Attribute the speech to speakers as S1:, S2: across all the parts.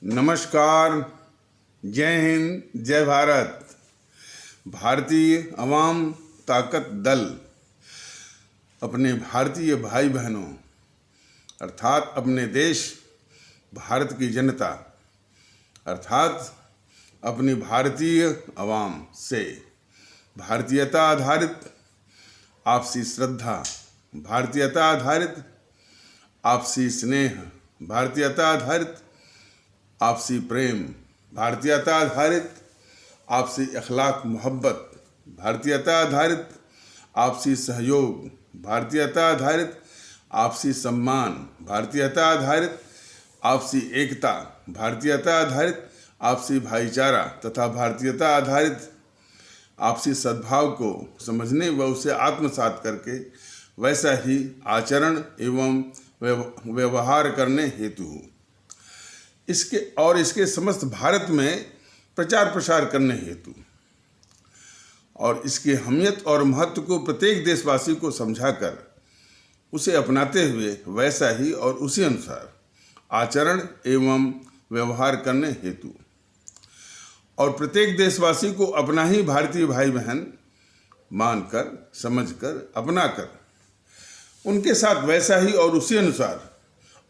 S1: नमस्कार, जय हिंद, जय भारत। भारतीय अवाम ताकत दल अपने भारतीय भाई बहनों अर्थात अपने देश भारत की जनता अर्थात अपनी भारतीय अवाम से भारतीयता आधारित आपसी श्रद्धा, भारतीयता आधारित आपसी स्नेह, भारतीयता आधारित आपसी प्रेम, भारतीयता आधारित आपसी अखलाक मोहब्बत, भारतीयता आधारित आपसी सहयोग, भारतीयता आधारित आपसी सम्मान, भारतीयता आधारित आपसी एकता, भारतीयता आधारित आपसी भाईचारा तथा भारतीयता आधारित आपसी सद्भाव को समझने व उसे आत्मसात करके वैसा ही आचरण एवं व्यवहार करने हेतु इसके समस्त भारत में प्रचार प्रसार करने हेतु और इसकी अहमियत और महत्व को प्रत्येक देशवासी को समझाकर उसे अपनाते हुए वैसा ही और उसी अनुसार आचरण एवं व्यवहार करने हेतु और प्रत्येक देशवासी को अपना ही भारतीय भाई बहन मानकर, समझकर, अपनाकर उनके साथ वैसा ही और उसी अनुसार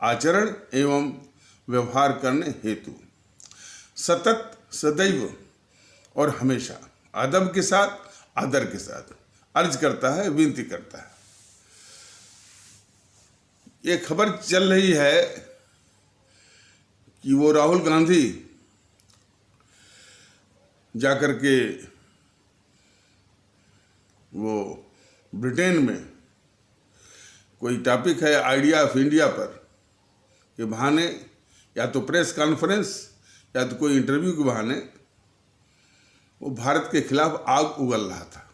S1: आचरण एवं व्यवहार करने हेतु सतत, सदैव और हमेशा अदब के साथ, आदर के साथ अर्ज करता है, विनती करता है। ये खबर चल रही है कि वो राहुल गांधी जाकर के वो ब्रिटेन में कोई टॉपिक है आइडिया ऑफ इंडिया पर के बहाने या तो प्रेस कॉन्फ्रेंस या तो कोई इंटरव्यू के बहाने वो भारत के खिलाफ आग उगल रहा था।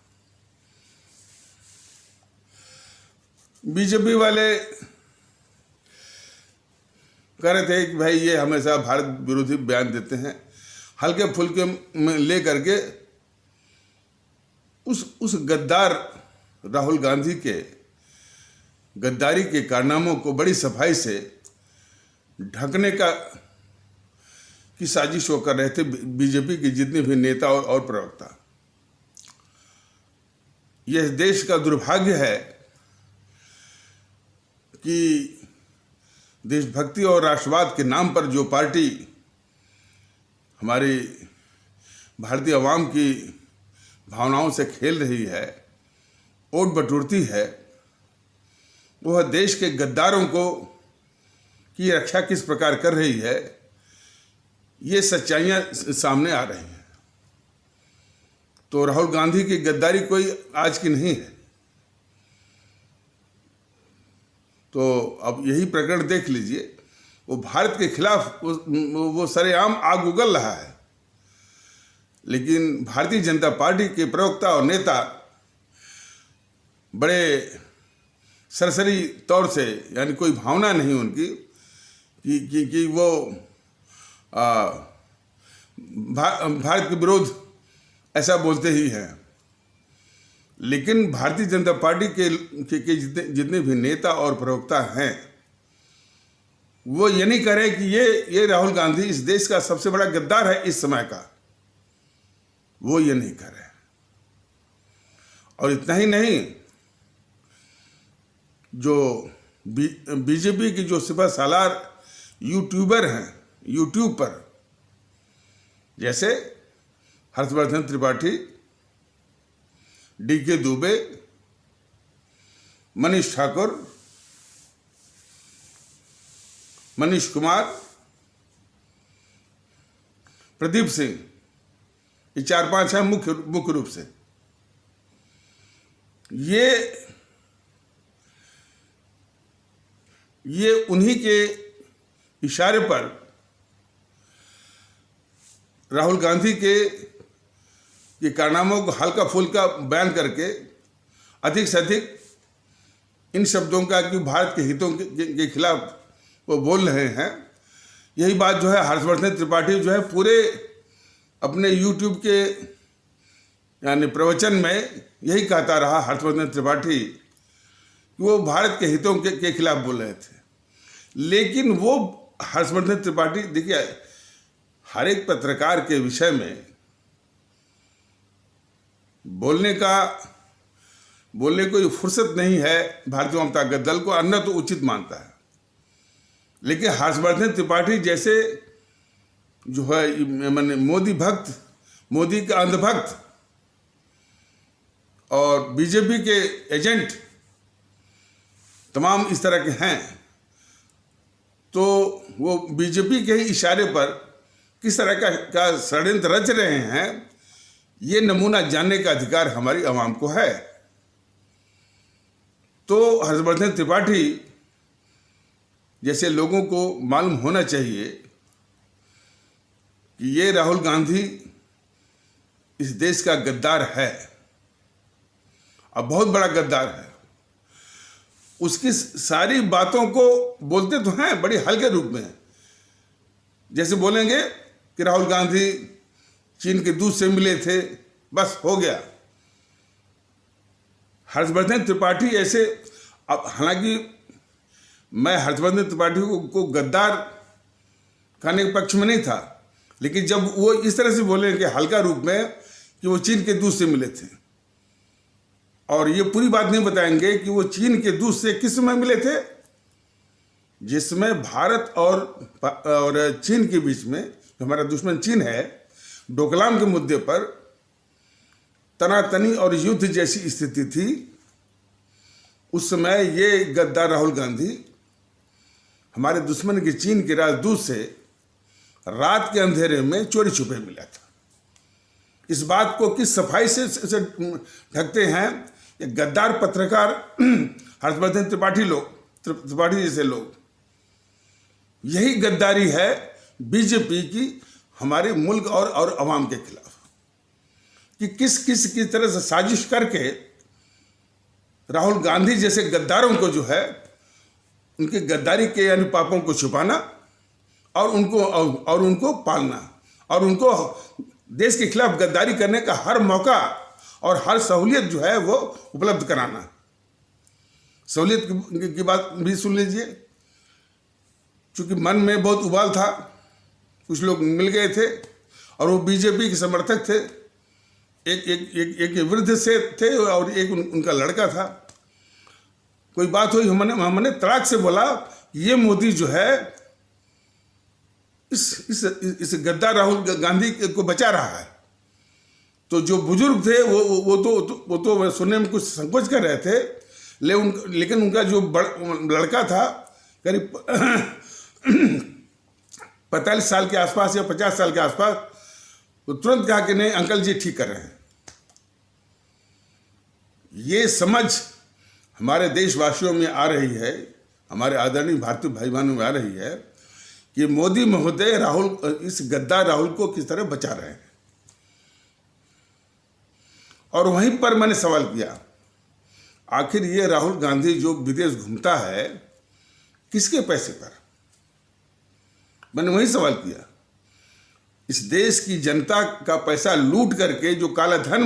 S1: बीजेपी वाले कह रहे थे कि भाई ये हमेशा भारत विरोधी बयान देते हैं, हल्के फुल्के में ले करके उस गद्दार राहुल गांधी के गद्दारी के कारनामों को बड़ी सफाई से ढकने की साजिश वो कर रहे थे बीजेपी के जितने भी नेता और प्रवक्ता। यह देश का दुर्भाग्य है कि देशभक्ति और राष्ट्रवाद के नाम पर जो पार्टी हमारी भारतीय अवाम की भावनाओं से खेल रही है, वोट बटोरती है, वह देश के गद्दारों की रक्षा किस प्रकार कर रही है, ये सच्चाइयाँ सामने आ रही हैं। तो राहुल गांधी की गद्दारी कोई आज की नहीं है। तो अब यही प्रकरण देख लीजिए, वो भारत के खिलाफ वो सरेआम आग उगल रहा है, लेकिन भारतीय जनता पार्टी के प्रवक्ता और नेता बड़े सरसरी तौर से, यानी कोई भावना नहीं उनकी कि वो भारत के विरोध ऐसा बोलते ही हैं। लेकिन भारतीय जनता पार्टी के जितने भी नेता और प्रवक्ता हैं वो ये नहीं कह रहे कि ये राहुल गांधी इस देश का सबसे बड़ा गद्दार है इस समय का, वो ये नहीं कह रहे। और इतना ही नहीं, जो बीजेपी की जो सिपह सालार यूट्यूबर हैं यूट्यूब पर, जैसे हर्षवर्धन त्रिपाठी, डीके दुबे, मनीष ठाकुर, मनीष कुमार, प्रदीप सिंह, ये 4-5 हैं मुख्य रूप से। ये उन्हीं के इशारे पर राहुल गांधी के कारनामों को हल्का फुल्का बयान करके अधिक से अधिक इन शब्दों का कि भारत के हितों के खिलाफ वो बोल रहे हैं। यही बात जो है हर्षवर्धन त्रिपाठी जो है पूरे अपने यूट्यूब के यानी प्रवचन में यही कहता रहा हर्षवर्धन त्रिपाठी कि वो भारत के हितों के खिलाफ बोल रहे थे। लेकिन वो हर्षवर्धन त्रिपाठी, देखिए हर एक पत्रकार के विषय में बोलने कोई फुर्सत नहीं है भारतीय जनता दल को, अन्य तो उचित मानता है। लेकिन हर्षवर्धन त्रिपाठी जैसे जो है मैंने मोदी भक्त, मोदी का अंधभक्त और बीजेपी के एजेंट तमाम इस तरह के हैं, तो वो बीजेपी के ही इशारे पर किस तरह का षड्यंत्र रच रहे हैं, ये नमूना जानने का अधिकार हमारी आवाम को है। तो हर्षवर्धन त्रिपाठी जैसे लोगों को मालूम होना चाहिए कि ये राहुल गांधी इस देश का गद्दार है और बहुत बड़ा गद्दार है। उसकी सारी बातों को बोलते तो हैं बड़ी हल्के रूप में, जैसे बोलेंगे कि राहुल गांधी चीन के दूध से मिले थे, बस हो गया। हर्षवर्धन त्रिपाठी ऐसे, अब हालांकि मैं हर्षवर्धन त्रिपाठी को गद्दार कहने के पक्ष में नहीं था, लेकिन जब वो इस तरह से बोले कि हल्का रूप में कि वो चीन के दूध से मिले थे, और ये पूरी बात नहीं बताएंगे कि वो चीन के दूध से किस समय मिले थे, जिसमें भारत और चीन के बीच में, हमारा दुश्मन चीन है, डोकलाम के मुद्दे पर तनातनी और युद्ध जैसी स्थिति थी। उस समय ये गद्दार राहुल गांधी हमारे दुश्मन के चीन के राजदूत से रात के अंधेरे में चोरी छुपे मिला था। इस बात को किस सफाई से ढकते हैं ये गद्दार पत्रकार हर्षवर्धन त्रिपाठी जैसे लोग। यही गद्दारी है बीजेपी की हमारे मुल्क और अवाम के खिलाफ, कि किस तरह से साजिश करके राहुल गांधी जैसे गद्दारों को जो है उनके गद्दारी के यानी पापों को छुपाना और उनको पालना और उनको देश के खिलाफ गद्दारी करने का हर मौका और हर सहूलियत जो है वो उपलब्ध कराना। सहूलियत की बात भी सुन लीजिए, चूंकि मन में बहुत उबाल था, कुछ लोग मिल गए थे और वो बीजेपी के समर्थक थे। एक वृद्ध से थे और एक उनका लड़का था। कोई बात हुई, हमने तड़ाक से बोला ये मोदी जो है इस गद्दार राहुल गांधी को बचा रहा है। तो जो बुजुर्ग थे वो तो सुनने में कुछ संकोच कर रहे थे, लेकिन उनका जो लड़का था करीब 45 साल के आसपास या 50 साल के आसपास, तो तुरंत कहा कि नहीं अंकल जी ठीक कर रहे हैं। ये समझ हमारे देशवासियों में आ रही है, हमारे आदरणीय भारतीय भाई बहनों में आ रही है कि मोदी महोदय इस गद्दार राहुल को किस तरह बचा रहे हैं। और वहीं पर मैंने सवाल किया, आखिर ये राहुल गांधी जो विदेश घूमता है किसके पैसे पर? मैंने वही सवाल किया। इस देश की जनता का पैसा लूट करके जो काला धन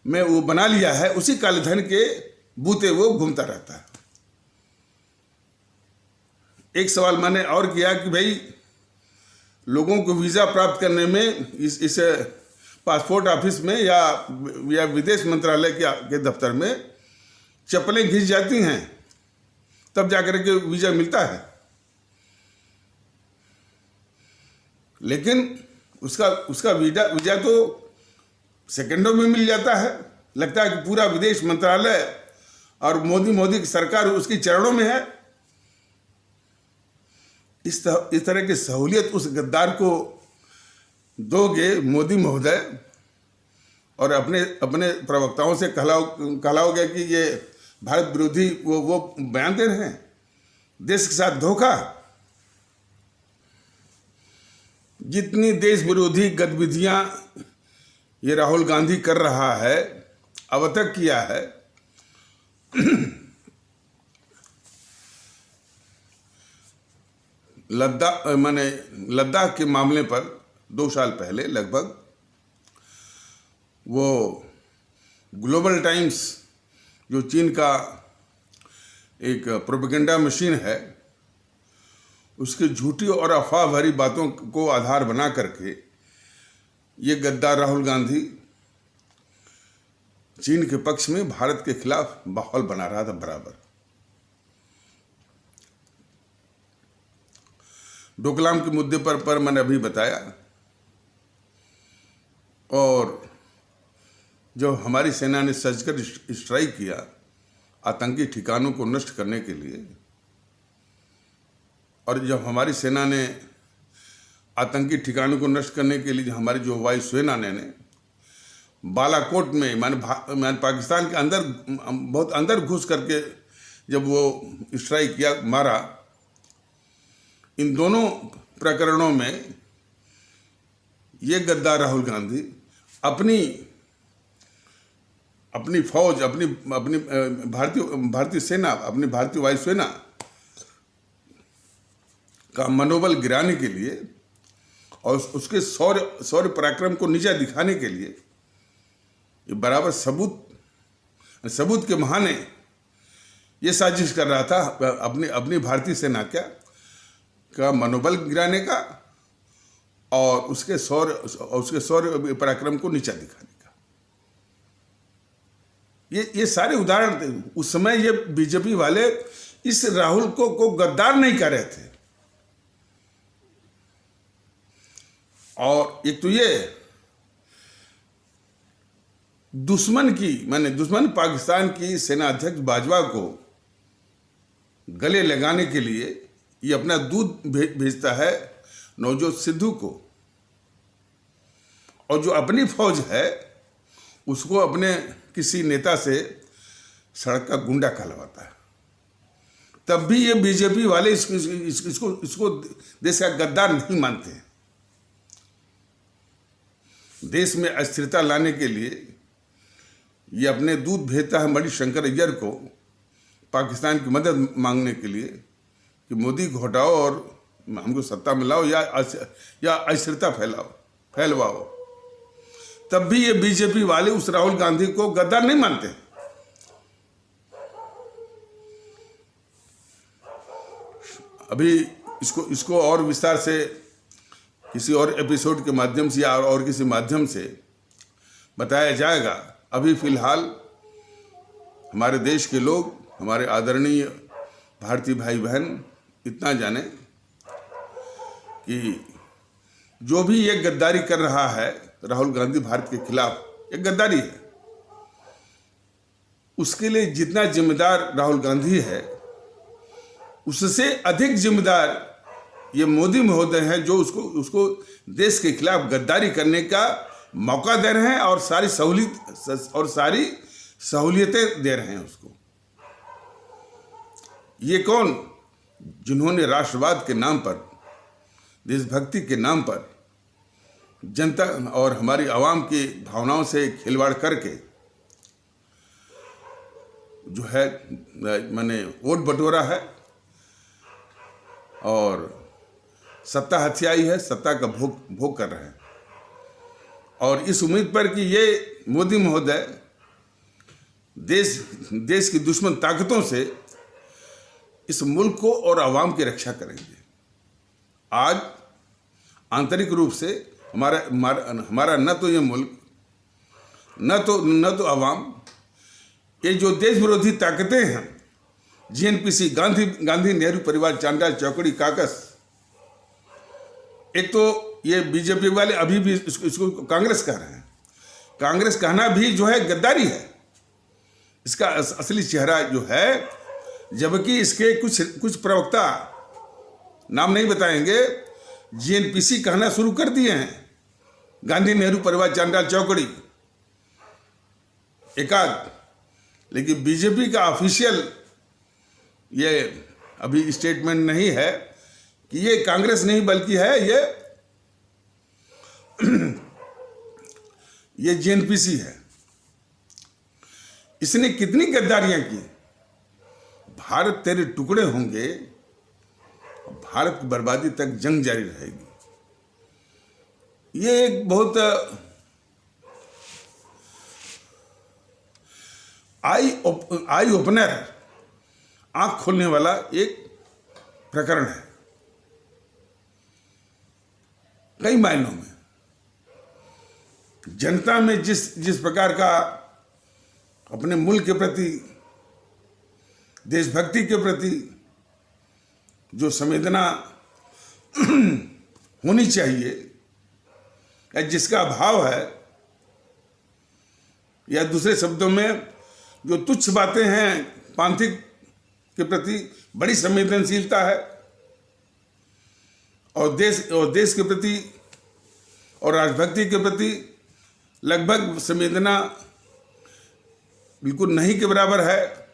S1: में वो बना लिया है, उसी काले धन के बूते वो घूमता रहता है। एक सवाल मैंने और किया कि भाई लोगों को वीज़ा प्राप्त करने में इस पासपोर्ट ऑफिस में या विदेश मंत्रालय के दफ्तर में चप्पलें घिस जाती हैं, तब जाकर के वीज़ा मिलता है। लेकिन उसका वीज़ा तो सेकंडों में मिल जाता है। लगता है कि पूरा विदेश मंत्रालय और मोदी की सरकार उसके चरणों में है। इस तरह की सहूलियत उस गद्दार को दोगे मोदी महोदय, और अपने प्रवक्ताओं से कहलाओगे कि ये भारत विरोधी वो बयान दे रहे हैं, देश के साथ धोखा। जितनी देश विरोधी गतिविधियां ये राहुल गांधी कर रहा है, अब तक किया है, लद्दाख के मामले पर 2 साल पहले लगभग वो ग्लोबल टाइम्स जो चीन का एक प्रोपेगेंडा मशीन है, उसकी झूठी और अफवाह भरी बातों को आधार बना करके ये गद्दार राहुल गांधी चीन के पक्ष में भारत के खिलाफ माहौल बना रहा था बराबर। डोकलाम के मुद्दे पर मैंने अभी बताया, और जब हमारी सेना ने सर्जिकल स्ट्राइक किया आतंकी ठिकानों को नष्ट करने के लिए, और जब हमारी सेना ने आतंकी ठिकानों को नष्ट करने के लिए हमारी जो वायुसेना ने बालाकोट में माने पाकिस्तान के अंदर बहुत अंदर घुस करके जब वो स्ट्राइक किया, मारा, इन दोनों प्रकरणों में ये गद्दार राहुल गांधी अपनी फौज, अपनी भारतीय सेना, अपनी भारतीय वायुसेना का मनोबल गिराने के लिए और उसके शौर्य पराक्रम को नीचा दिखाने के लिए ये बराबर सबूत के बहाने ये साजिश कर रहा था अपनी भारतीय सेना का मनोबल गिराने का और उसके शौर्य पराक्रम को नीचा दिखाने का। ये सारे उदाहरण थे। उस समय ये बीजेपी वाले इस राहुल को गद्दार नहीं कर रहे थे। और एक तो ये दुश्मन पाकिस्तान की सेना अध्यक्ष बाजवा को गले लगाने के लिए ये अपना दूध भेजता है नवजोत सिद्धू को, और जो अपनी फौज है उसको अपने किसी नेता से सड़क का गुंडा कहलवाता है। तब भी ये बीजेपी वाले इसको देश का गद्दार नहीं मानते। देश में अस्थिरता लाने के लिए ये अपने दूध भेजता है मणिशंकर अय्यर को पाकिस्तान की मदद मांगने के लिए कि मोदी को हटाओ और हमको सत्ता में लाओ या अस्थिरता फैलवाओ। तब भी ये बीजेपी वाले उस राहुल गांधी को गद्दार नहीं मानते। अभी इसको और विस्तार से किसी और एपिसोड के माध्यम से या और किसी माध्यम से बताया जाएगा। अभी फिलहाल हमारे देश के लोग, हमारे आदरणीय भारतीय भाई बहन इतना जाने कि जो भी ये गद्दारी कर रहा है राहुल गांधी भारत के खिलाफ, एक गद्दारी है। उसके लिए जितना जिम्मेदार राहुल गांधी है उससे अधिक जिम्मेदार ये मोदी महोदय हैं, जो उसको देश के खिलाफ गद्दारी करने का मौका दे रहे हैं और सारी सहूलियतें दे रहे हैं उसको। ये कौन? जिन्होंने राष्ट्रवाद के नाम पर, देशभक्ति के नाम पर जनता और हमारी आवाम की भावनाओं से खिलवाड़ करके जो है वोट बटोरा है और सत्ता हथियाई है, सत्ता का भोग कर रहे हैं। और इस उम्मीद पर कि ये मोदी महोदय देश की दुश्मन ताकतों से इस मुल्क को और आवाम की रक्षा करेंगे। आज आंतरिक रूप से हमारा न तो ये मुल्क, न तो आवाम, ये जो देश विरोधी ताकतें हैं, जीएनपीसी, गांधी नेहरू परिवार, चांडाल चौकड़ी काकस, एक तो ये बीजेपी वाले अभी भी इसको कांग्रेस कह रहे हैं। कांग्रेस कहना भी जो है गद्दारी है। इसका असली चेहरा जो है, जबकि इसके कुछ प्रवक्ता, नाम नहीं बताएंगे, जीएनपीसी कहना शुरू कर दिए हैं। गांधी नेहरू परिवार, चांडाल चौकड़ी एकाध, लेकिन बीजेपी का ऑफिशियल ये अभी स्टेटमेंट नहीं है कि ये कांग्रेस नहीं बल्कि है ये जीएनपीसी है। इसने कितनी गद्दारियां की। भारत तेरे टुकड़े होंगे, भारत की बर्बादी तक जंग जारी रहेगी। ये एक बहुत आई ओपनर, आंख खोलने वाला एक प्रकरण है। कई मायनों में जनता में जिस प्रकार का अपने मुल्क के प्रति, देशभक्ति के प्रति जो संवेदना होनी चाहिए या जिसका अभाव है, या दूसरे शब्दों में जो तुच्छ बातें हैं, पांथिक के प्रति बड़ी संवेदनशीलता है, और देश के प्रति और राष्ट्रभक्ति के प्रति लगभग संवेदना बिल्कुल नहीं के बराबर है,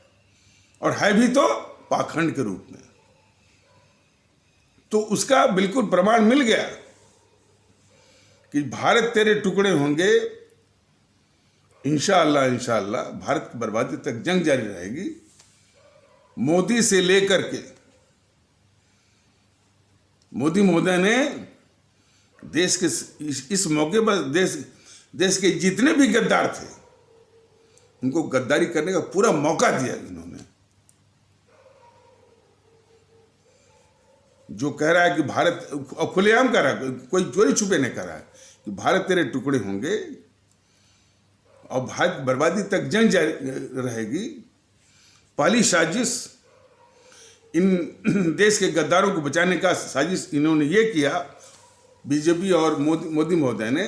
S1: और है भी तो पाखंड के रूप में। तो उसका बिल्कुल प्रमाण मिल गया कि भारत तेरे टुकड़े होंगे, इंशाअल्लाह भारत की बर्बादी तक जंग जारी रहेगी। मोदी से लेकर के मोदी महोदय ने देश के इस मौके पर देश के जितने भी गद्दार थे उनको गद्दारी करने का पूरा मौका दिया। इन्होंने जो कह रहा है कि भारत, और खुलेआम कह रहा है, कोई चोरी छुपे नहीं कर रहा है कि भारत तेरे टुकड़े होंगे और भारत बर्बादी तक जंग जारी रहेगी। पहली साजिश इन देश के गद्दारों को बचाने का साजिश इन्होंने ये किया, बीजेपी और मोदी महोदय ने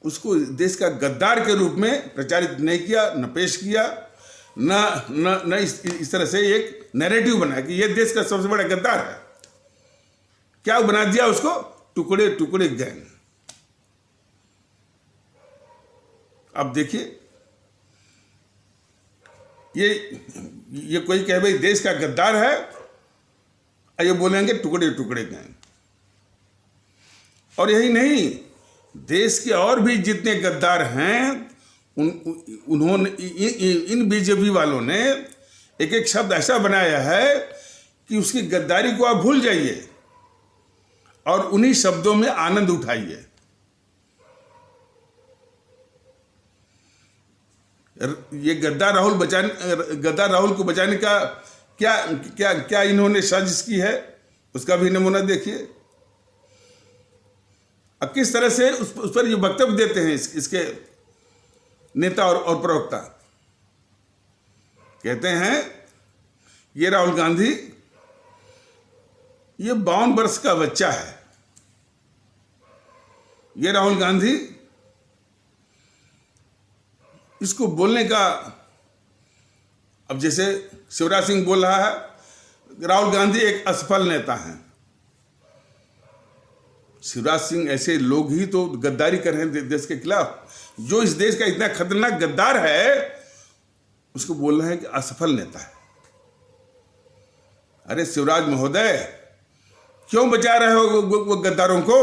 S1: उसको देश का गद्दार के रूप में प्रचारित नहीं किया, न पेश किया, न इस तरह से एक नैरेटिव बनाया कि ये देश का सबसे बड़ा गद्दार है। क्या बना दिया उसको? टुकड़े टुकड़े गैंग। अब देखिए, ये कोई कहे भाई देश का गद्दार है, ये बोलेंगे टुकड़े टुकड़े गैंग। और यही नहीं, देश के और भी जितने गद्दार हैं उन्होंने, इन बीजेपी वालों ने एक एक शब्द ऐसा बनाया है कि उसकी गद्दारी को आप भूल जाइए और उन्हीं शब्दों में आनंद उठाइए। ये गद्दार राहुल को बचाने का क्या क्या क्या इन्होंने साजिश की है, उसका भी नमूना देखिए। अब किस तरह से उस पर ये वक्तव्य देते हैं इसके नेता और प्रवक्ता। कहते हैं ये राहुल गांधी ये 52 वर्ष का बच्चा है। ये राहुल गांधी, इसको बोलने का, अब जैसे शिवराज सिंह बोल रहा है, राहुल गांधी एक असफल नेता हैं। शिवराज सिंह ऐसे लोग ही तो गद्दारी कर रहे हैं देश के खिलाफ। जो इस देश का इतना खतरनाक गद्दार है उसको बोल रहे हैं कि असफल नेता है। अरे शिवराज महोदय, क्यों बचा रहे हो वो गद्दारों को?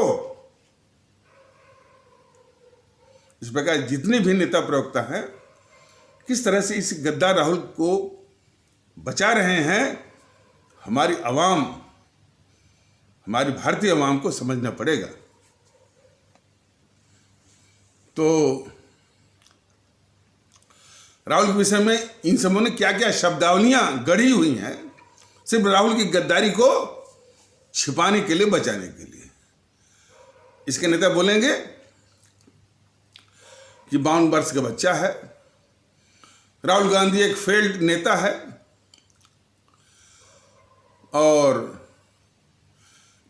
S1: इस प्रकार जितने भी नेता प्रवक्ता हैं किस तरह से इस गद्दार राहुल को बचा रहे हैं, हमारी आवाम, हमारी भारतीय आवाम को समझना पड़ेगा। तो राहुल के विषय में इन सबों ने क्या क्या शब्दावलियां गढ़ी हुई हैं, सिर्फ राहुल की गद्दारी को छिपाने के लिए, बचाने के लिए। इसके नेता बोलेंगे कि 52 वर्ष का बच्चा है, राहुल गांधी एक फेल्ड नेता है और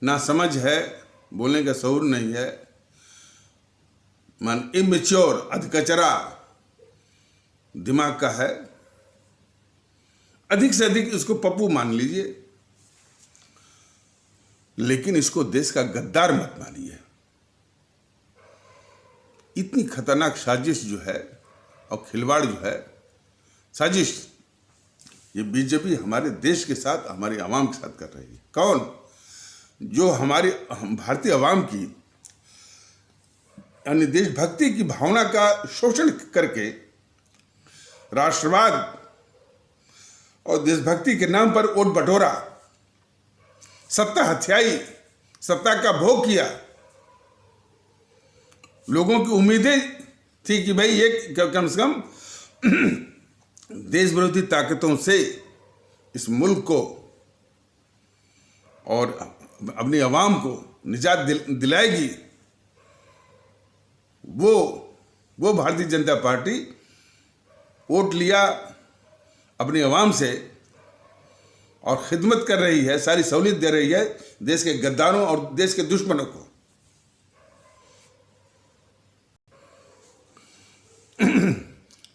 S1: ना समझ है, बोलने का शऊर नहीं है, मान इमेच्योर, अधकचरा दिमाग का है। अधिक से अधिक इसको पप्पू मान लीजिए, लेकिन इसको देश का गद्दार मत मानिए। इतनी खतरनाक साजिश जो है और खिलवाड़ जो है, साजिश ये बीजेपी हमारे देश के साथ, हमारी आवाम के साथ कर रही है। कौन? जो हमारी भारतीय आवाम की यानी देशभक्ति की भावना का शोषण करके राष्ट्रवाद और देशभक्ति के नाम पर वोट बटोरा, सत्ता हथियाई, सत्ता का भोग किया। लोगों की उम्मीदें थी कि भाई ये कम से कम देश विरोधी ताकतों से इस मुल्क को और अपनी आवाम को निजात दिलाएगी, वो भारतीय जनता पार्टी वोट लिया अपनी आवाम से और खिदमत कर रही है, सारी सहूलियत दे रही है देश के गद्दारों और देश के दुश्मनों को।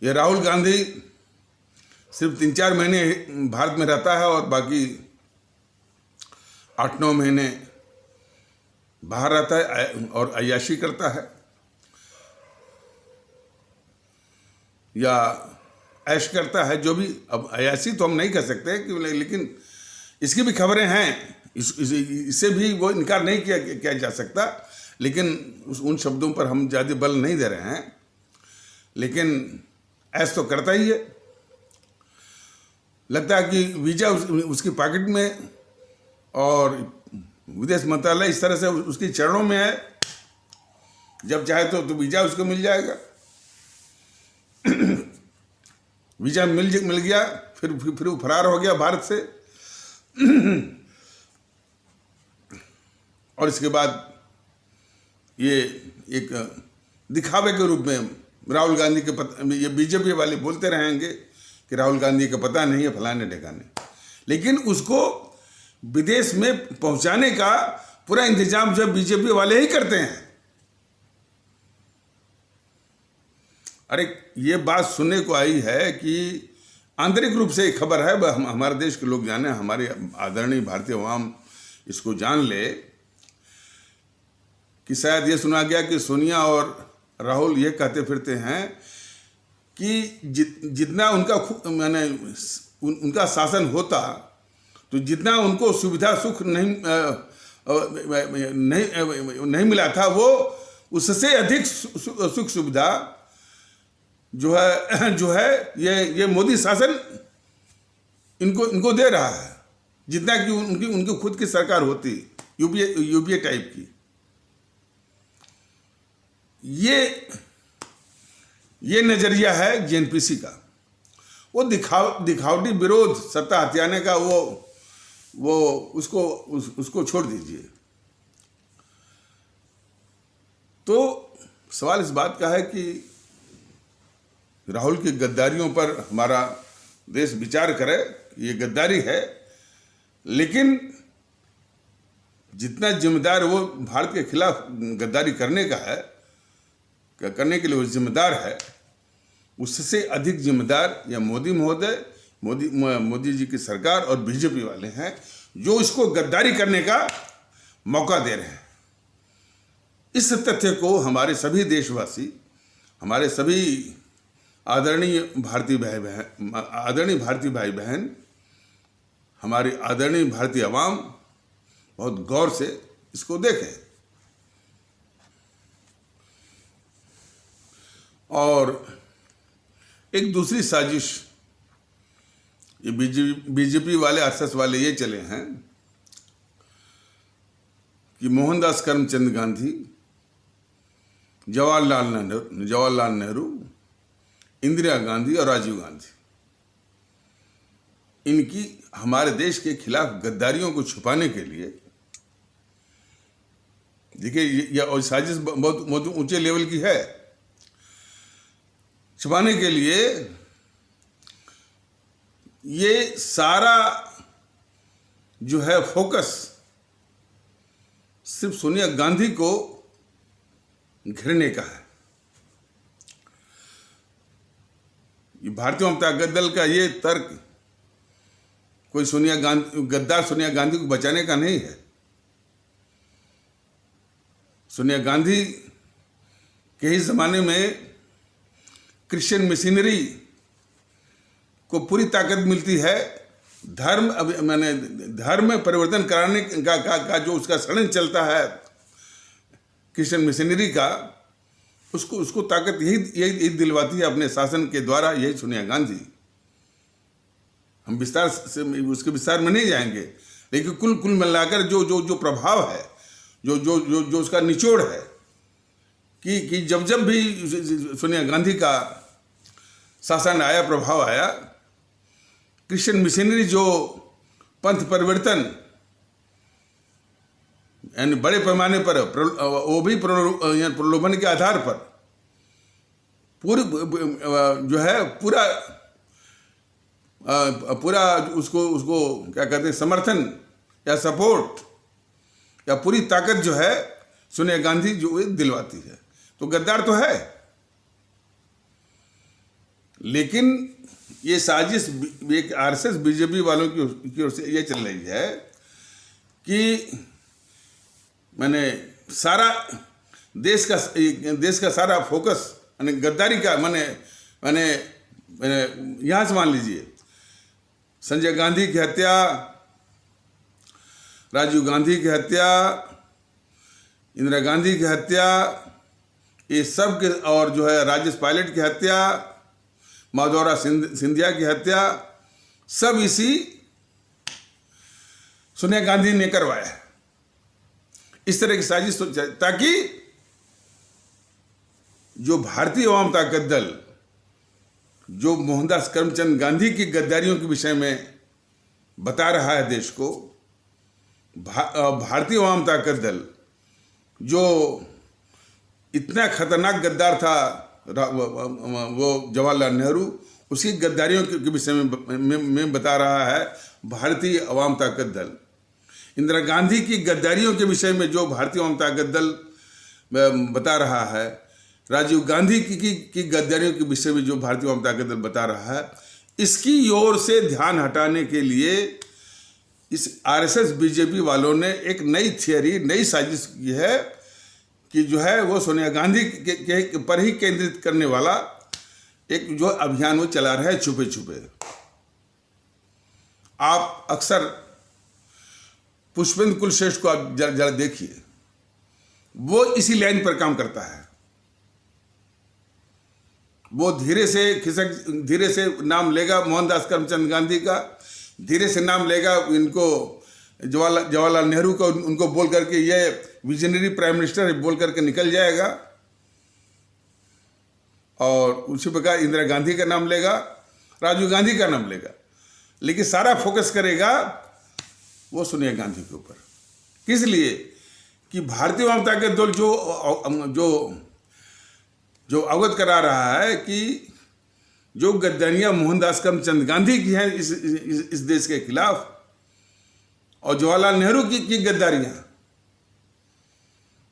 S1: ये राहुल गांधी सिर्फ 3-4 महीने भारत में रहता है और बाकी 8-9 महीने बाहर रहता है और अय्याशी करता है या ऐश करता है, जो भी। अब अय्याशी तो हम नहीं कह सकते कि, लेकिन इसकी भी खबरें हैं, इससे भी वो इनकार नहीं किया जा सकता, लेकिन उन शब्दों पर हम ज़्यादा बल नहीं दे रहे हैं। लेकिन ऐश तो करता ही है। लगता है कि वीज़ा उसकी पॉकेट में और विदेश मंत्रालय इस तरह से उसके चरणों में है, जब चाहे तो वीज़ा उसको मिल जाएगा। वीज़ा मिल गया, फिर वो फरार हो गया भारत से। और इसके बाद ये एक दिखावे के रूप में राहुल गांधी के ये बीजेपी वाले बोलते रहेंगे कि राहुल गांधी का पता नहीं है फलाने ठिकाने, लेकिन उसको विदेश में पहुंचाने का पूरा इंतजाम जब बीजेपी वाले ही करते हैं। अरे ये बात सुनने को आई है कि आंतरिक रूप से एक खबर है, हमारे देश के लोग जाने, हमारे आदरणीय भारतीय अवाम इसको जान ले कि शायद ये सुना गया कि सोनिया और राहुल ये कहते फिरते हैं कि जितना उनका शासन होता तो जितना उनको सुविधा सुख नहीं मिला था, वो उससे अधिक सुख सुविधा जो है ये मोदी शासन इनको दे रहा है, जितना कि उनकी खुद की सरकार होती, यूपीए टाइप की। ये नजरिया है जेएनपीसी का। वो दिखावटी विरोध, सत्ता हथियाने का, वो उसको छोड़ दीजिए। तो सवाल इस बात का है कि राहुल की गद्दारियों पर हमारा देश विचार करे, ये गद्दारी है, लेकिन जितना जिम्मेदार वो भारत के खिलाफ गद्दारी करने के लिए वो जिम्मेदार है, उससे अधिक जिम्मेदार या मोदी महोदय, मोदी जी की सरकार और बीजेपी वाले हैं, जो इसको गद्दारी करने का मौका दे रहे हैं। इस तथ्य को हमारे सभी देशवासी, हमारे सभी आदरणीय भारतीय भाई बहन, हमारी आदरणीय भारतीय अवाम बहुत गौर से इसको देखें। और एक दूसरी साजिश ये बीजेपी वाले, आरएसएस वाले ये चले हैं कि मोहनदास करमचंद गांधी, जवाहरलाल नेहरू, इंदिरा गांधी और राजीव गांधी, इनकी हमारे देश के खिलाफ गद्दारियों को छुपाने के लिए, देखिए यह साजिश बहुत ऊंचे लेवल की है, छुपाने के लिए ये सारा जो है फोकस सिर्फ सोनिया गांधी को घेरने का है। ये भारतीय जनता दल का ये तर्क कोई गद्दार सोनिया गांधी को बचाने का नहीं है। सोनिया गांधी के ही जमाने में क्रिश्चियन मिशनरी को पूरी ताकत मिलती है, धर्म में परिवर्तन कराने का जो उसका षड्यंत्र चलता है क्रिश्चियन मिशनरी का, उसको ताकत यही दिलवाती है अपने शासन के द्वारा, यही सोनिया गांधी। हम विस्तार से उसके विस्तार में नहीं जाएंगे, लेकिन कुल मिलाकर जो प्रभाव है, जो उसका निचोड़ है कि जब भी सोनिया गांधी का शासन आया, प्रभाव आया, क्रिश्चियन मिशनरी जो पंथ परिवर्तन यानी बड़े पैमाने पर वो भी प्रलोभन के आधार पर पूरी जो है पूरा उसको क्या कहते हैं, समर्थन या सपोर्ट या पूरी ताकत जो है सोनिया गांधी जो दिलवाती है। तो गद्दार तो है, लेकिन ये साजिश एक आरएसएस बीजेपी वालों की ओर से ये चल रही है कि मैंने सारा देश का सारा फोकस गद्दारी का मैंने यहाँ से मान लीजिए संजय गांधी की हत्या, राजीव गांधी की हत्या, इंदिरा गांधी की हत्या, ये सब के, और जो है राजेश पायलट की हत्या, माधौरा सिंधिया की हत्या, सब इसी सोनिया गांधी ने करवाया। इस तरह की साजिश ताकि जो भारतीय आवाम ताकत दल जो मोहनदास करमचंद गांधी की गद्दारियों के विषय में बता रहा है देश को, भारतीय आवाम ताकत दल जो इतना खतरनाक गद्दार था वो जवाहरलाल नेहरू, उसकी गद्दारियों के विषय में बता रहा है भारतीय आवाम ताकत दल। इंदिरा गांधी की गद्दारियों के विषय में जो भारतीय आवाम ताकत दल बता रहा है, राजीव गांधी की गद्दारियों के विषय में जो भारतीय आवाम ताकत दल बता रहा है, इसकी ओर से ध्यान हटाने के लिए इस आरएसएस बीजेपी वालों ने एक नई थियरी, नई साजिश की है कि जो है वो सोनिया गांधी के पर ही केंद्रित करने वाला एक जो अभियान वो चला रहा है छुपे छुपे। आप अक्सर पुष्पेंद्र कुलश्रेष्ठ को आप जरा देखिए, वो इसी लाइन पर काम करता है। वो धीरे से नाम लेगा मोहनदास करमचंद गांधी का, धीरे से नाम लेगा इनको जवाहरलाल नेहरू को, उनको बोल करके ये विजनरी प्राइम मिनिस्टर है बोल करके निकल जाएगा, और उसी प्रकार इंदिरा गांधी का नाम लेगा, राजीव गांधी का नाम लेगा, लेकिन सारा फोकस करेगा वो सोनिया गांधी के ऊपर। किस लिए कि भारतीय आवाम ताकत दल जो अवगत करा रहा है कि जो गद्दारियां मोहनदास करमचंद गांधी की हैं इस देश के खिलाफ, और जवाहरलाल नेहरू की गद्दारियां,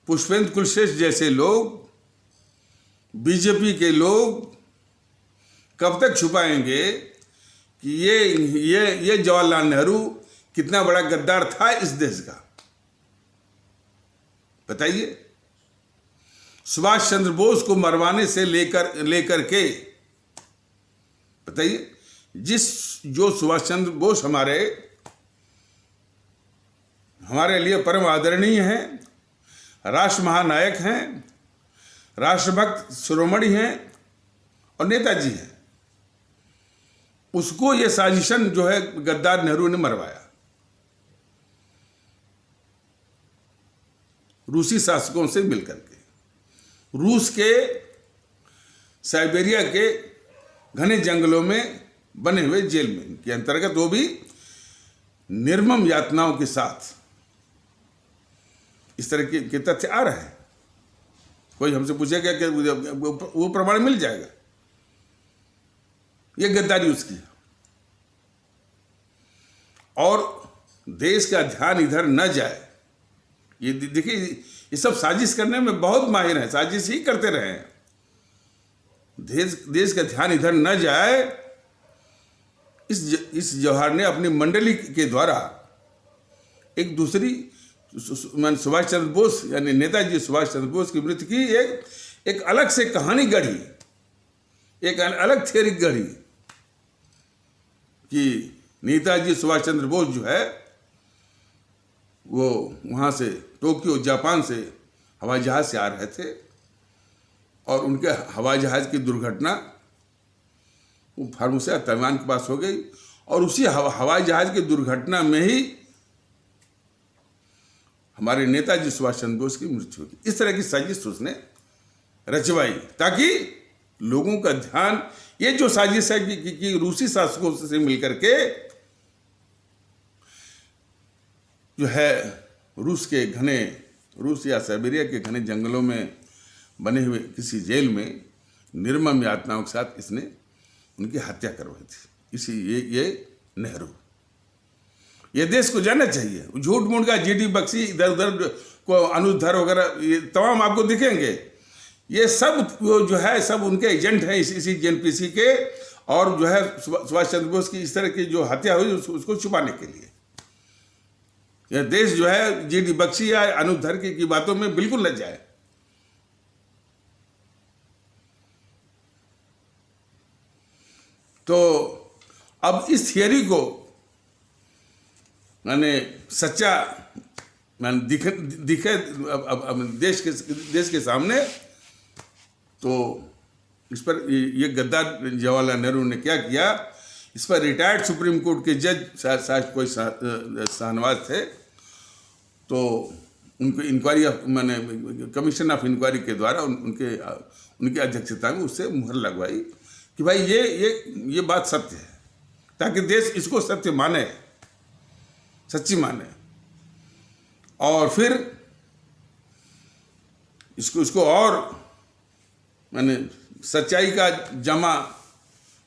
S1: पुष्पेंद्र कुलश्रेष्ठ जैसे लोग, बीजेपी के लोग कब तक छुपाएंगे कि ये जवाहरलाल नेहरू कितना बड़ा गद्दार था इस देश का। बताइए, सुभाष चंद्र बोस को मरवाने से लेकर के बताइए, जो सुभाष चंद्र बोस हमारे लिए परम आदरणीय हैं, राष्ट्र महानायक हैं, राष्ट्रभक्त शिरोमणि हैं और नेताजी हैं, उसको ये साजिशन जो है गद्दार नेहरू ने मरवाया। रूसी शासकों से मिलकर के, रूस के साइबेरिया के घने जंगलों में बने हुए जेल में के अंतर्गत, वो भी निर्मम यातनाओं के साथ इस तरह के तथ्य आ रहे हैं। कोई हमसे पूछेगा कि वो प्रमाण मिल जाएगा, ये गद्दारी उसकी है। और देश का ध्यान इधर न जाए, ये देखिए, ये सब साजिश करने में बहुत माहिर हैं, साजिश ही करते रहे हैं। देश का ध्यान इधर न जाए, इस जवाहर ने अपनी मंडली के द्वारा एक दूसरी सुभाष चंद्र बोस यानी नेताजी सुभाष चंद्र बोस की मृत्यु की एक अलग से कहानी गढ़ी, एक अलग थियरी गढ़ी कि नेताजी सुभाष चंद्र बोस जो है वो वहाँ से टोक्यो जापान से हवाई जहाज से आ रहे थे, और उनके हवाई जहाज की दुर्घटना वो फार्मूसा ताइवान के पास हो गई, और उसी हवाई जहाज की दुर्घटना में ही हमारे नेताजी सुभाष चंद्र बोस की मृत्यु होगी। इस तरह की साजिश उसने रचवाई ताकि लोगों का ध्यान, ये जो साजिश है कि रूसी शासकों से मिलकर के जो है रूस या साइबेरिया के घने जंगलों में बने हुए किसी जेल में निर्मम यातनाओं के साथ इसने उनकी हत्या करवाई थी। ये नेहरू, ये देश को जानना चाहिए। झूठ मूठ का जीडी बख्शी, इधर उधर को अनुज धर वगैरह, ये तमाम आपको दिखेंगे। ये सब जो है सब उनके एजेंट हैं इसी जेएनपीसी के, और जो है सुभाष चंद्र बोस की इस तरह की जो हत्या हुई उसको छुपाने के लिए। यह देश जो है जीडी बख्शी या अनुज धर की बातों में बिल्कुल न जाए। तो अब इस थियरी को मैंने सच्चा दिखे अब देश के सामने, तो इस पर ये गद्दार जवाहरलाल नेहरू ने क्या किया, इस पर रिटायर्ड सुप्रीम कोर्ट के जज शायद कोई शाहनवाज थे, तो उनको इंक्वायरी मैंने कमीशन ऑफ इंक्वायरी के द्वारा उनकी अध्यक्षता में उससे मुहर लगवाई कि भाई ये बात सत्य है, ताकि देश इसको सत्य माने, सच्ची माने, और फिर इसको और मैंने सच्चाई का जमा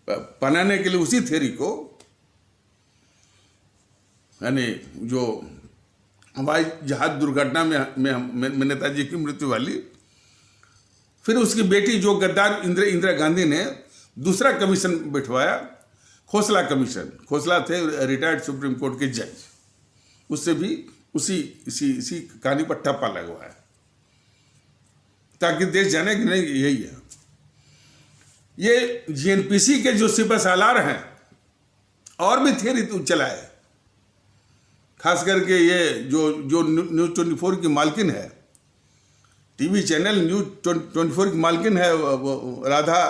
S1: पहनाने के लिए उसी थ्योरी को, यानी जो हवाई जहाज दुर्घटना में नेताजी की मृत्यु वाली, फिर उसकी बेटी जो गद्दार इंदिरा गांधी ने दूसरा कमीशन बिठवाया, खोसला कमीशन। खोसला थे रिटायर्ड सुप्रीम कोर्ट के जज, उससे भी इसी कहानी पर ठप्पा लगवाया, ताकि देश जाने कि नहीं यही है। ये जेएनपीसी के जो सिपह सालार हैं और भी थियरी चलाए, खास करके ये जो न्यूज़ 24 की मालकिन है, टीवी चैनल न्यूज़ 24 की मालकिन है वो राधा,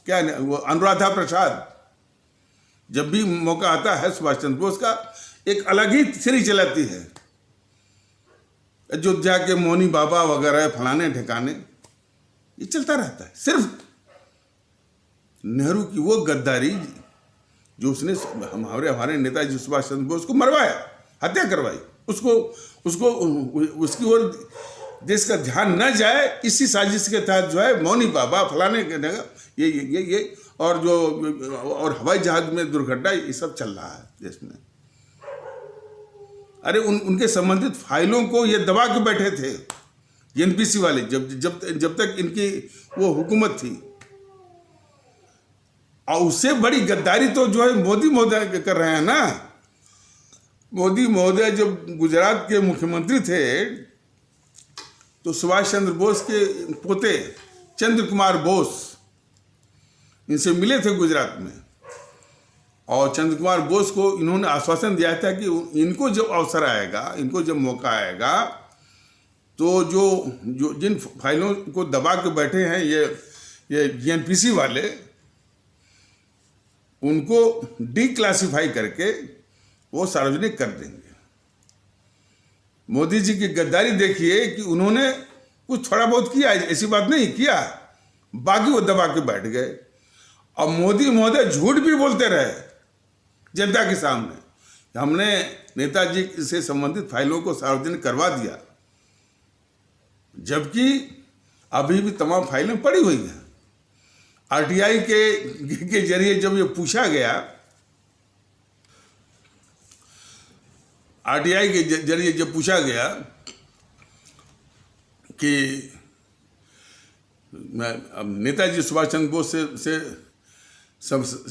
S1: क्या वो अनुराधा प्रसाद, जब भी मौका आता है सुभाष चंद्र बोस का एक अलग ही थियरी चलाती है। अयोध्या के मौनी बाबा वगैरह फलाने ठिकाने, ये चलता रहता है। सिर्फ नेहरू की वो गद्दारी जो उसने हमारे नेताजी सुभाष चंद्र बोस को मरवाया, हत्या करवाई, उसकी ओर देश का ध्यान न जाए, इसी साजिश के तहत जो है मौनी बाबा फलाने के ये और हवाई जहाज में दुर्घटना, ये सब चल रहा है देश में। अरे उनके संबंधित फाइलों को ये दबा के बैठे थे एनपीसी वाले, जब तक इनकी वो हुकूमत थी। और उससे बड़ी गद्दारी तो जो है मोदी महोदय कर रहे हैं ना। मोदी महोदय जब गुजरात के मुख्यमंत्री थे तो सुभाष चंद्र बोस के पोते चंद्र कुमार बोस इनसे मिले थे गुजरात में, और चंद्र कुमार बोस को इन्होंने आश्वासन दिया था कि इनको जब अवसर आएगा, इनको जब मौका आएगा, तो जो जिन फाइलों को दबा के बैठे हैं ये जेएनपीसी वाले, उनको डिक्लासिफाई करके वो सार्वजनिक कर देंगे। मोदी जी की गद्दारी देखिए कि उन्होंने कुछ थोड़ा बहुत किया, ऐसी बात नहीं किया, बाकी वो दबा के बैठ गए। और मोदी महोदय झूठ भी बोलते रहे जनता के सामने, हमने नेताजी से संबंधित फाइलों को सार्वजनिक करवा दिया, जबकि अभी भी तमाम फाइलें पड़ी हुई हैं। आरटीआई के जरिए जब ये पूछा गया, आरटीआई के जरिए जब पूछा गया कि नेताजी सुभाष चंद्र बोस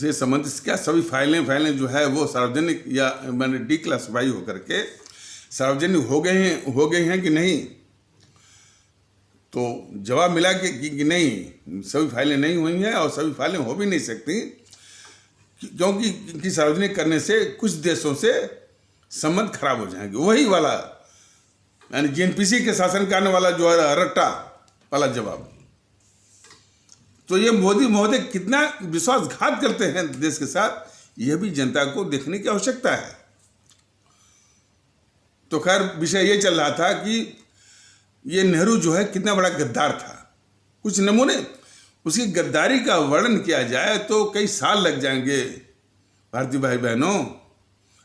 S1: से संबंधित क्या सभी फाइलें जो है वो सार्वजनिक या मैंने डिक्लासिफाई होकर के सार्वजनिक हो गए हैं कि नहीं, तो जवाब मिला कि नहीं, सभी फाइलें नहीं हुई हैं और सभी फाइलें हो भी नहीं सकती, क्योंकि इनकी सार्वजनिक करने से कुछ देशों से संबंध खराब हो जाएंगे। वही वाला यानी जेएनपीसी के शासन करने वाला जो है रट्टा वाला जवाब। तो ये मोदी महोदय कितना विश्वासघात करते हैं देश के साथ, यह भी जनता को देखने की आवश्यकता है। तो खैर विषय ये चल रहा था कि ये नेहरू जो है कितना बड़ा गद्दार था। कुछ नमूने उसकी गद्दारी का वर्णन किया जाए तो कई साल लग जाएंगे भारतीय भाई बहनों,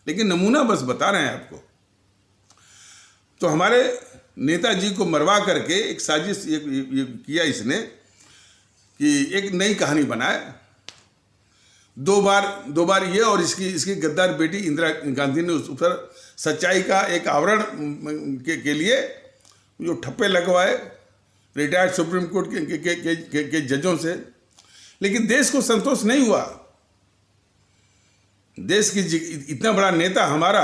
S1: लेकिन नमूना बस बता रहे हैं आपको। तो हमारे नेताजी को मरवा करके एक साजिश ये किया इसने कि एक नई कहानी बनाए। दो बार ये और इसकी गद्दार बेटी इंदिरा गांधी ने उस पर सच्चाई का एक आवरण के लिए जो ठप्पे लगवाए रिटायर्ड सुप्रीम कोर्ट के जजों से, लेकिन देश को संतोष नहीं हुआ। देश की इतना बड़ा नेता हमारा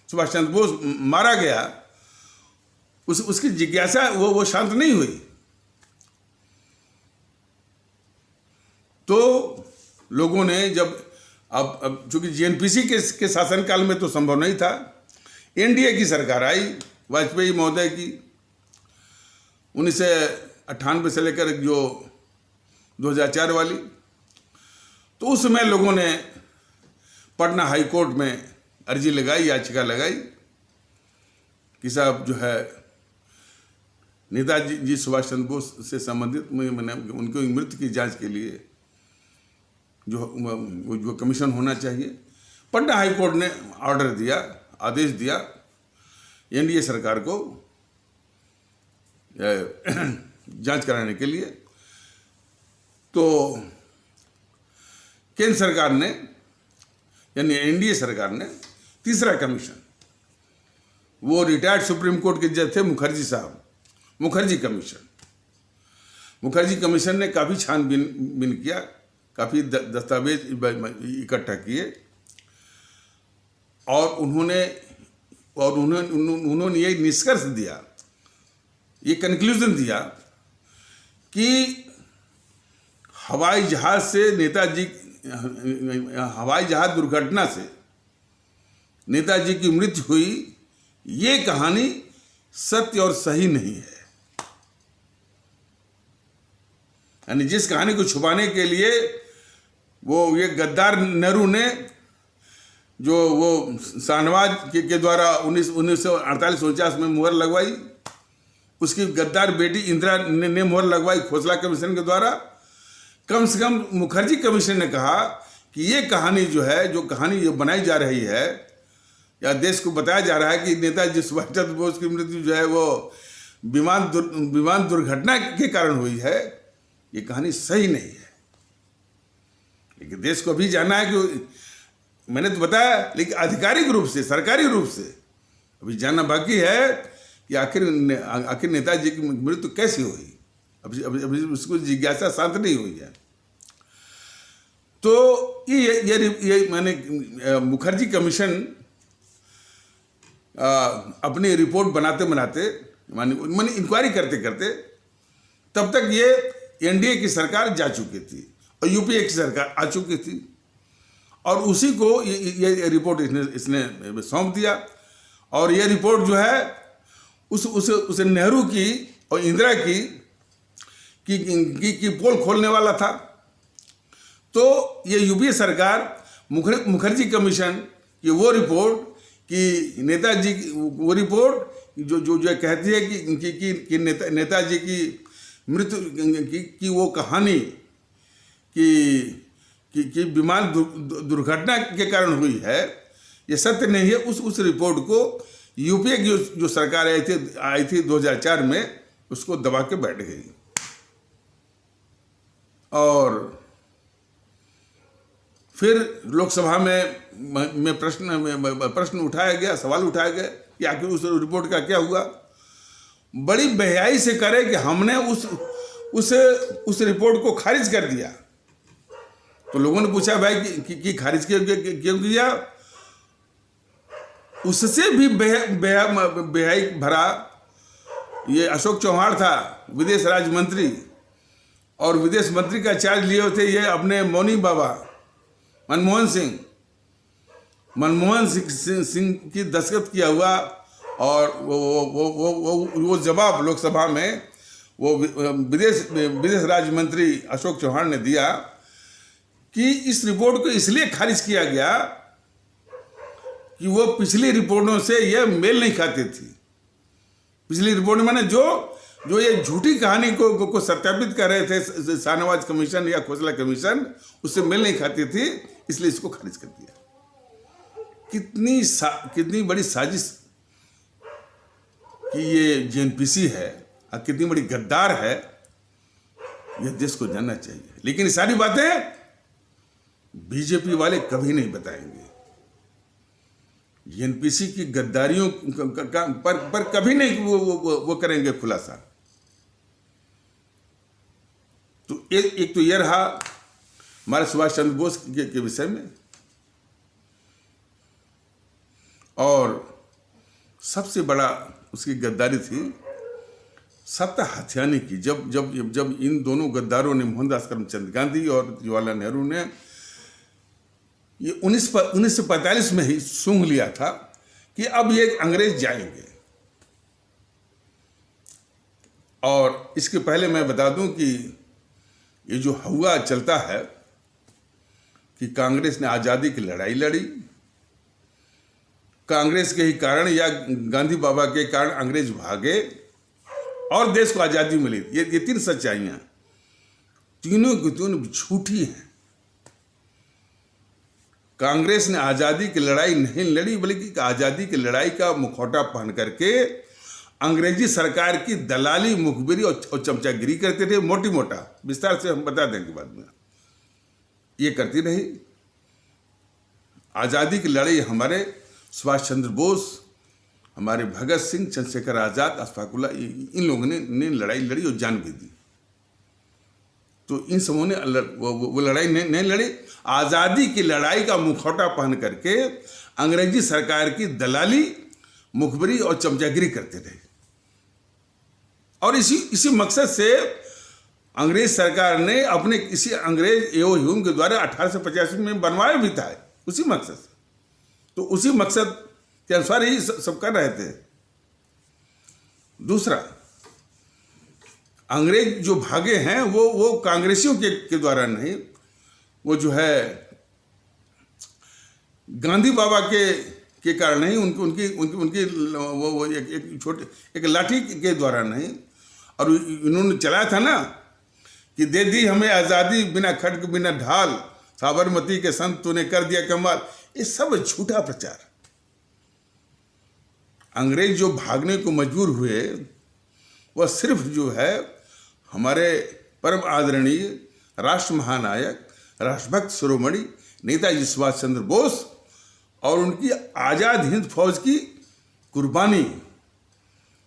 S1: सुभाष चंद्र बोस मारा गया, उसकी जिज्ञासा वो शांत नहीं हुई। तो लोगों ने जब अब चूंकि जीएनपीसी के शासनकाल में तो संभव नहीं था, एनडीए की सरकार आई वाजपेयी महोदय की 1998 से लेकर जो 2004 वाली, तो उस समय लोगों ने पटना हाई कोर्ट में अर्जी लगाई, याचिका लगाई कि साहब जो है नेताजी जी सुभाष चंद्र बोस से संबंधित मैंने उनकी मृत्यु की जांच के लिए जो कमीशन होना चाहिए। पटना हाई कोर्ट ने ऑर्डर दिया, आदेश दिया एनडीए सरकार को जांच कराने के लिए। तो केंद्र सरकार ने यानी एनडीए सरकार ने तीसरा कमीशन, वो रिटायर्ड सुप्रीम कोर्ट के जज थे मुखर्जी साहब, मुखर्जी कमीशन ने काफ़ी छानबीन किया, काफ़ी दस्तावेज इकट्ठा किए और उन्होंने ये निष्कर्ष दिया, ये कंक्लूजन दिया कि हवाई जहाज दुर्घटना से नेताजी की मृत्यु हुई, ये कहानी सत्य और सही नहीं है। यानी जिस कहानी को छुपाने के लिए ये गद्दार नेहरू ने जो वो शाहनवाज के द्वारा 1948-49 में मुहर लगवाई, उसकी गद्दार बेटी इंदिरा ने मुहर लगवाई खोसला कमीशन के द्वारा। कम से कम मुखर्जी कमीशन ने कहा कि ये कहानी जो है, जो कहानी ये बनाई जा रही है या देश को बताया जा रहा है कि नेताजी सुभाष चंद्र बोस की मृत्यु जो है वो विमान दुर्घटना के कारण हुई है, ये कहानी सही नहीं है। लेकिन देश को अभी जानना है कि मैंने तो बताया, लेकिन आधिकारिक रूप से, सरकारी रूप से अभी जानना बाकी है कि आखिर नेताजी की मृत्यु कैसी हुई। अभी उसको जिज्ञासा शांत नहीं हुई है। तो ये मैंने मुखर्जी कमीशन अपनी रिपोर्ट बनाते माने इंक्वायरी करते तब तक ये एनडीए की सरकार जा चुकी थी और यूपीए की सरकार आ चुकी थी और उसी को ये रिपोर्ट इसने सौंप दिया। और ये रिपोर्ट जो है उस नेहरू की और इंदिरा की पोल खोलने वाला था। तो ये यूपीए सरकार मुखर्जी कमीशन की वो रिपोर्ट कि नेताजी की वो रिपोर्ट जो कहती है कि नेताजी की मृत्यु की वो कहानी कि विमान दुर्घटना के कारण हुई है, ये सत्य नहीं है। उस रिपोर्ट को यूपीए की जो सरकार आई थी 2004 में, उसको दबा के बैठ गई और फिर लोकसभा में प्रश्न उठाया गया, सवाल उठाया गया कि आखिर उस रिपोर्ट का क्या हुआ। बड़ी बेहयाई से करे कि हमने उस रिपोर्ट को खारिज कर दिया। तो लोगों ने पूछा भाई कि खारिज क्यों किया। उससे भी बेहयाई भरा ये अशोक चौहान था, विदेश राज्य मंत्री, और विदेश मंत्री का चार्ज लिए थे ये अपने मौनी बाबा मनमोहन सिंह की दस्तखत किया हुआ। और वो जवाब लोकसभा में वो विदेश राज्य मंत्री अशोक चौहान ने दिया कि इस रिपोर्ट को इसलिए खारिज किया गया कि वो पिछली रिपोर्टों से ये मेल नहीं खाती थी। पिछली रिपोर्ट माने जो ये झूठी कहानी को सत्यापित कर रहे थे शाहनवाज कमीशन या खोसला कमीशन, उससे मेल नहीं खाती थी, इसलिए इसको खारिज कर दिया। कितनी बड़ी साजिश कि ये जेएनपीसी है और कितनी बड़ी गद्दार है, यह देश को जानना चाहिए। लेकिन ये सारी बातें बीजेपी वाले कभी नहीं बताएंगे। जेएनपीसी की गद्दारियों पर कभी नहीं वो करेंगे खुलासा। तो एक तो यह रहा हमारे सुभाष चंद्र बोस के विषय में, और सबसे बड़ा उसकी गद्दारी थी सत्ता हथियाने की। जब जब जब इन दोनों गद्दारों ने, मोहनदास करमचंद गांधी और जवाहरलाल नेहरू ने, ये 1945 में ही सूंघ लिया था कि अब ये अंग्रेज जाएंगे। और इसके पहले मैं बता दूं कि ये जो हुआ चलता है कि कांग्रेस ने आज़ादी की लड़ाई लड़ी, कांग्रेस के ही कारण या गांधी बाबा के कारण अंग्रेज भागे और देश को आज़ादी मिली। ये तीन सच्चाइयां, तीनों की तीनों झूठी हैं। कांग्रेस ने आज़ादी की लड़ाई नहीं लड़ी, बल्कि आज़ादी की लड़ाई का मुखौटा पहन करके अंग्रेजी सरकार की दलाली, मुखबिरी और चमचागिरी करते थे। मोटी मोटा विस्तार से हम बता देंगे बाद में। ये करती रही। आज़ादी की लड़ाई हमारे सुभाष चंद्र बोस, हमारे भगत सिंह, चंद्रशेखर आज़ाद, अशफाक उल्लाह, इन लोगों ने लड़ाई लड़ी और जान भी दी। तो इन समूह ने वो लड़ाई नहीं लड़ी। आज़ादी की लड़ाई का मुखौटा पहन करके अंग्रेजी सरकार की दलाली, मुखबिरी और चमचागिरी करते रहे। और इसी मकसद से अंग्रेज सरकार ने अपने किसी अंग्रेज एओ ह्यूम के द्वारा 1885 में बनवाया भी था, उसी मकसद से। तो उसी मकसद के अनुसार ही सब कर रहे थे। दूसरा, अंग्रेज जो भागे हैं वो कांग्रेसियों के द्वारा नहीं, वो जो है गांधी बाबा के कारण नहीं, उनकी वो एक लाठी के द्वारा नहीं। और इन्होंने चलाया था ना कि दे दी हमें आज़ादी, बिना खड्ग बिना ढाल, साबरमती के संत तूने कर दिया कमाल। ये सब झूठा प्रचार। अंग्रेज जो भागने को मजबूर हुए वह सिर्फ जो है हमारे परम आदरणीय राष्ट्र महानायक, राष्ट्रभक्त शिरोमणि नेताजी सुभाष चंद्र बोस और उनकी आज़ाद हिंद फौज की कुर्बानी,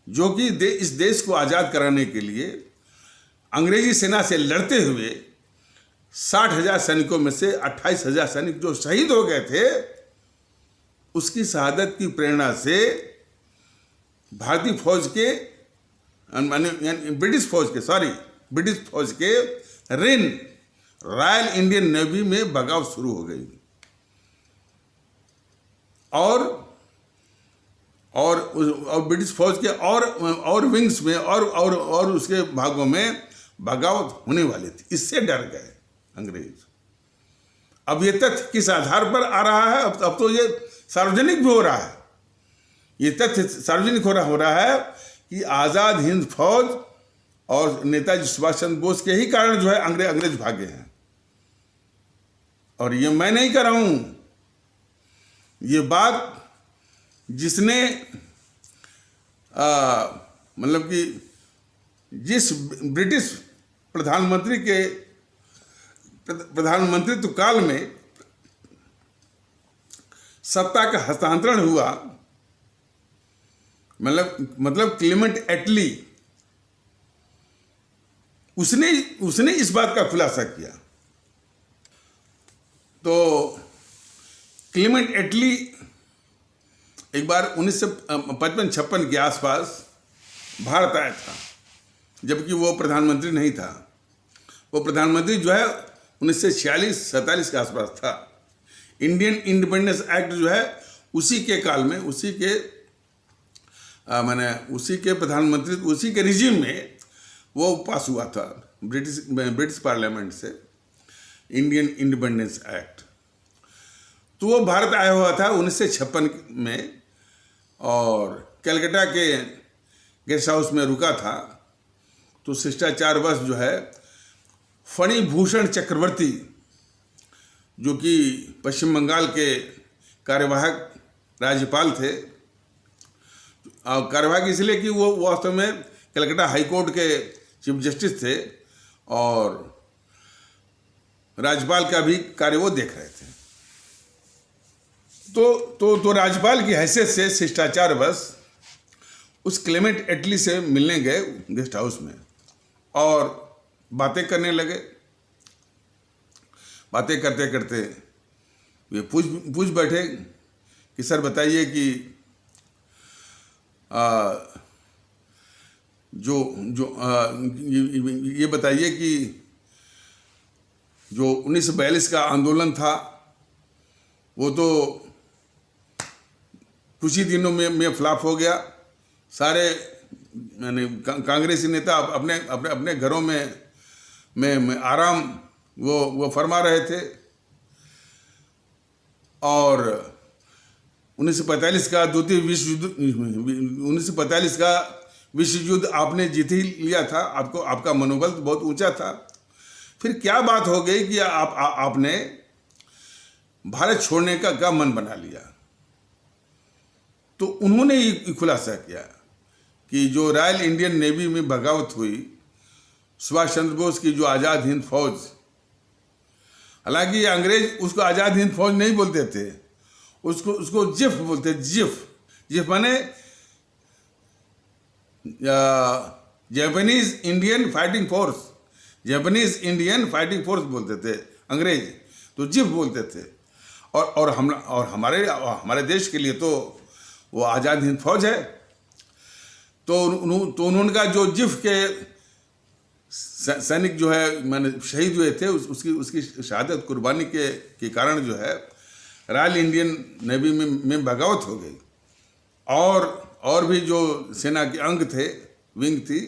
S1: जो कि इस देश को आज़ाद कराने के लिए अंग्रेजी सेना से लड़ते हुए 60,000 सैनिकों में से 28,000 सैनिक जो शहीद हो गए थे, उसकी शहादत की प्रेरणा से भारतीय फौज के, ब्रिटिश फौज के रॉयल इंडियन नेवी में बगावत शुरू हो गई। और ब्रिटिश फौज के और विंग्स में और उसके भागों में बगावत होने वाली थी। इससे डर गए अंग्रेज। अब ये तथ्य किस आधार पर आ रहा है? अब तो ये सार्वजनिक भी हो रहा है। ये तथ्य सार्वजनिक हो रहा है कि आज़ाद हिंद फौज और नेताजी सुभाष चंद्र बोस के ही कारण जो है अंग्रेज भागे हैं। और ये मैं नहीं कर रहा हूं, ये बात जिसने मतलब कि जिस ब्रिटिश प्रधानमंत्री के प्रधानमंत्रित्व काल में सत्ता का हस्तांतरण हुआ, मतलब क्लेमेंट एटली, उसने इस बात का खुलासा किया। तो क्लेमेंट एटली एक बार 1955-56 के आसपास भारत आया था, जबकि वो प्रधानमंत्री नहीं था। वो प्रधानमंत्री जो है 1946-47 के आसपास था। इंडियन इंडिपेंडेंस एक्ट जो है उसी के काल में, उसी के प्रधानमंत्री, उसी के रिजीम में वो पास हुआ था ब्रिटिश पार्लियामेंट से, इंडियन इंडिपेंडेंस एक्ट। तो वो भारत आया हुआ था 1956 में और कलकत्ता के गेस्ट हाउस में रुका था। तो शिष्टाचारवश जो है फणी भूषण चक्रवर्ती, जो कि पश्चिम बंगाल के कार्यवाहक राज्यपाल थे, कार्यवाहक इसलिए कि वो वास्तव में कलकत्ता हाई कोर्ट के चीफ जस्टिस थे और राज्यपाल का भी कार्य वो देख रहे थे। तो राज्यपाल की हैसियत से शिष्टाचार बस उस क्लेमेंट एटली से मिलने गए गेस्ट हाउस में और बातें करने लगे। बातें करते करते वे पूछ बैठे कि सर बताइए कि ये बताइए कि जो 1942 का आंदोलन था वो तो कुछ ही दिनों में फ्लॉप हो गया। सारे यानी कांग्रेसी नेता अपने अपने अपने घरों में आराम वो फरमा रहे थे और 1945 का द्वितीय विश्व युद्ध 1945 का विश्व युद्ध आपने जीत ही लिया था। आपका मनोबल तो बहुत ऊंचा था। फिर क्या बात हो गई कि आपने भारत छोड़ने का मन बना लिया। तो उन्होंने ये खुलासा किया कि जो रॉयल इंडियन नेवी में बगावत हुई सुभाष चंद्र बोस की जो आज़ाद हिंद फौज, हालांकि अंग्रेज उसको आज़ाद हिंद फौज नहीं बोलते थे, उसको जिफ बोलते। जिफ माने Japanese Indian fighting force, Japanese Indian fighting force बोलते थे अंग्रेज, तो जिफ बोलते थे। और हमारे देश के लिए तो वो आज़ाद हिंद फौज है। तो उन्होंने जो जिफ के सैनिक जो है मैंने शहीद हुए थे उसकी शहादत कुर्बानी के कारण जो है रॉयल इंडियन नेवी में बगावत हो गई और भी जो सेना के अंग थे, विंग थी,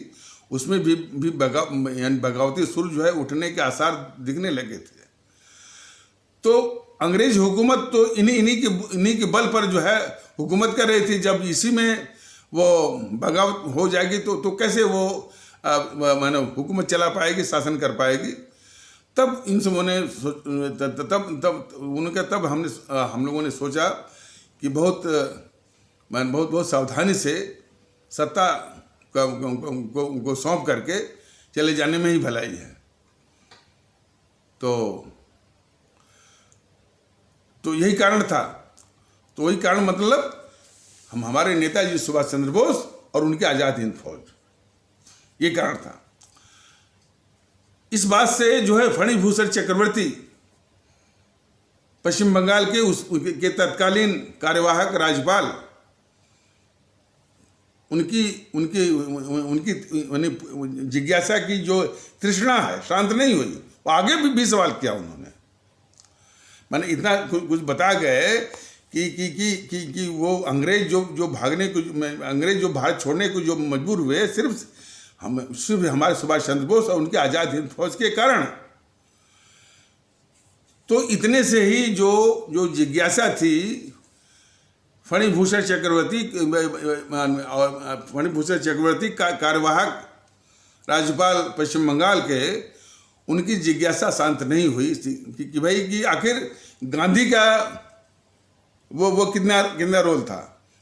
S1: उसमें भी बगावती सुर जो है उठने के आसार दिखने लगे थे। तो अंग्रेज हुकूमत तो इन्हीं के बल पर जो है हुकूमत कर रही थी। जब इसी में वो बगावत हो जाएगी तो कैसे वो माने हुकूमत चला पाएगी, शासन कर पाएगी। तब इन सबों ने तब हम लोगों ने सोचा कि बहुत सावधानी से सत्ता को सौंप करके चले जाने में ही भलाई है। तो यही कारण था। तो वही कारण मतलब हमारे नेताजी सुभाष चंद्र बोस और उनकी आज़ाद हिंद फौज, ये कारण था। इस बात से जो है फणिभूषण चक्रवर्ती पश्चिम बंगाल के तत्कालीन कार्यवाहक राज्यपाल, उनकी जिज्ञासा की जो तृष्णा है शांत नहीं हुई। वो आगे भी सवाल किया उन्होंने। मैंने इतना कुछ बता गए कि वो अंग्रेज जो भागने को, अंग्रेज जो भारत छोड़ने को जो मजबूर हुए सिर्फ हमारे सुभाष चंद्र बोस और उनकी आज़ाद हिंद फौज के कारण। तो इतने से ही जो जिज्ञासा थी फणिभूषण चक्रवर्ती कार्यवाहक राज्यपाल पश्चिम बंगाल के, उनकी जिज्ञासा शांत नहीं हुई कि भाई कि आखिर गांधी का वो कितना रोल था।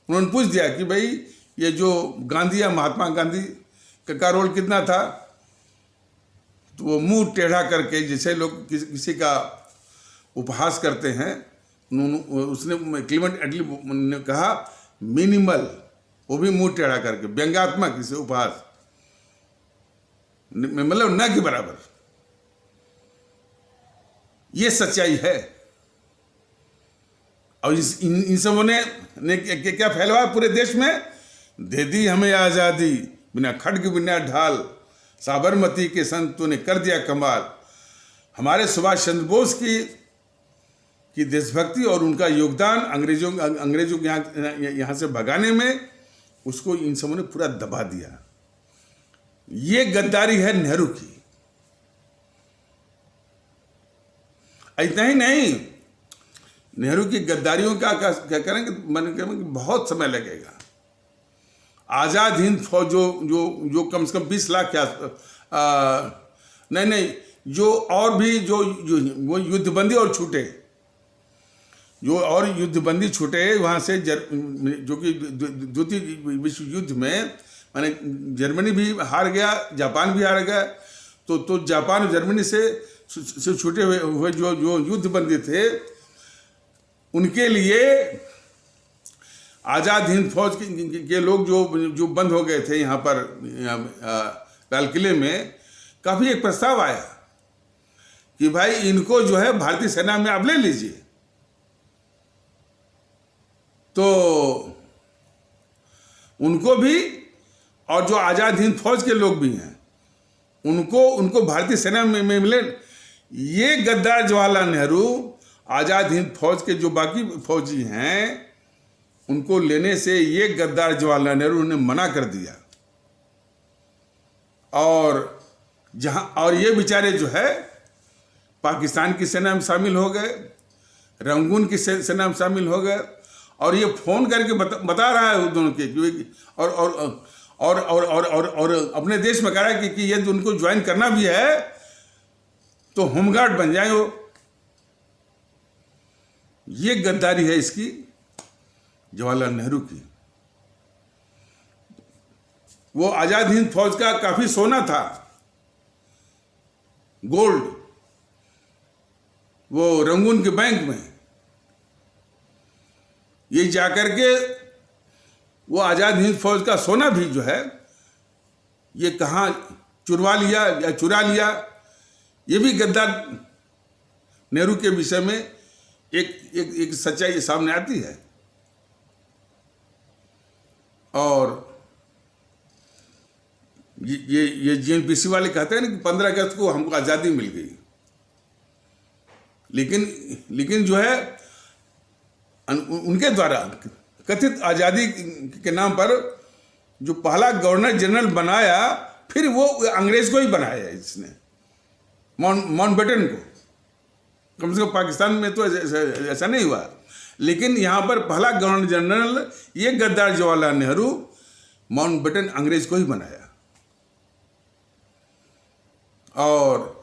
S1: उन्होंने पूछ दिया कि भाई ये जो गांधी या महात्मा गांधी का रोल कितना था। तो वो मुंह टेढ़ा करके, जैसे लोग किसी का उपहास करते हैं, उसने क्लेमेंट एटली ने कहा मिनिमल, वो भी मुंह टेढ़ा करके, व्यंग्यात्मक इसे उपहास, मतलब न के बराबर। ये सच्चाई है। और इन सबों ने क्या फैलाया पूरे देश में, दे दी हमें आज़ादी बिना खड्ग बिना ढाल, साबरमती के संतों ने कर दिया कमाल। हमारे सुभाष चंद्र बोस की देशभक्ति और उनका योगदान अंग्रेजों के यहाँ से भगाने में, उसको इन सबों ने पूरा दबा दिया। ये गद्दारी है नेहरू की। इतना ही नहीं, नेहरू की गद्दारियों का क्या करेंगे, बहुत समय लगेगा। आज़ाद हिंद फौज जो कम से कम 20 लाख के नहीं, जो और भी जो वो युद्धबंदी और छूटे, जो और युद्धबंदी छूटे वहाँ से जो कि द्वितीय विश्व युद्ध में माने जर्मनी भी हार गया, जापान भी हार गया, तो जापान और जर्मनी से छूटे हुए जो युद्धबंदी थे उनके लिए आज़ाद हिंद फौज के लोग जो बंद हो गए थे यहाँ पर लाल किले में, काफ़ी एक प्रस्ताव आया कि भाई इनको जो है भारतीय सेना में आप ले लीजिए। तो उनको भी और जो आज़ाद हिंद फौज के लोग भी हैं उनको भारतीय सेना में मिले। ये गद्दार जवाहरलाल नेहरू आज़ाद हिंद फौज के जो बाकी फौजी हैं उनको लेने से ये गद्दार जवाहरलाल नेहरू ने मना कर दिया। और ये बेचारे जो है पाकिस्तान की सेना में शामिल हो गए, रंगून की सेना में शामिल हो गए, और ये फोन करके बता रहा है दोनों के और अपने देश में कह रहा है कि यदि उनको ज्वाइन करना भी है तो होमगार्ड बन जाए। ये गद्दारी है इसकी, जवाहरलाल नेहरू की। वो आज़ाद हिंद फौज का काफ़ी सोना था, गोल्ड, वो रंगून के बैंक में। ये जाकर के वो आज़ाद हिंद फौज का सोना भी जो है ये कहाँ चुरवा लिया या चुरा लिया, ये भी गद्दार नेहरू के विषय में एक सच्चाई सामने आती है। और ये जेएनपीसी वाले कहते हैं ना कि 15 अगस्त को हमको आज़ादी मिल गई, लेकिन जो है उनके द्वारा कथित आज़ादी के नाम पर जो पहला गवर्नर जनरल बनाया, फिर वो अंग्रेज को ही बनाया इसने, माउंटबेटन को। कम से कम पाकिस्तान में तो ऐसा नहीं हुआ, लेकिन यहाँ पर पहला गवर्नर जनरल ये गद्दार जवाहरलाल नेहरू माउंटबेटन अंग्रेज को ही बनाया। और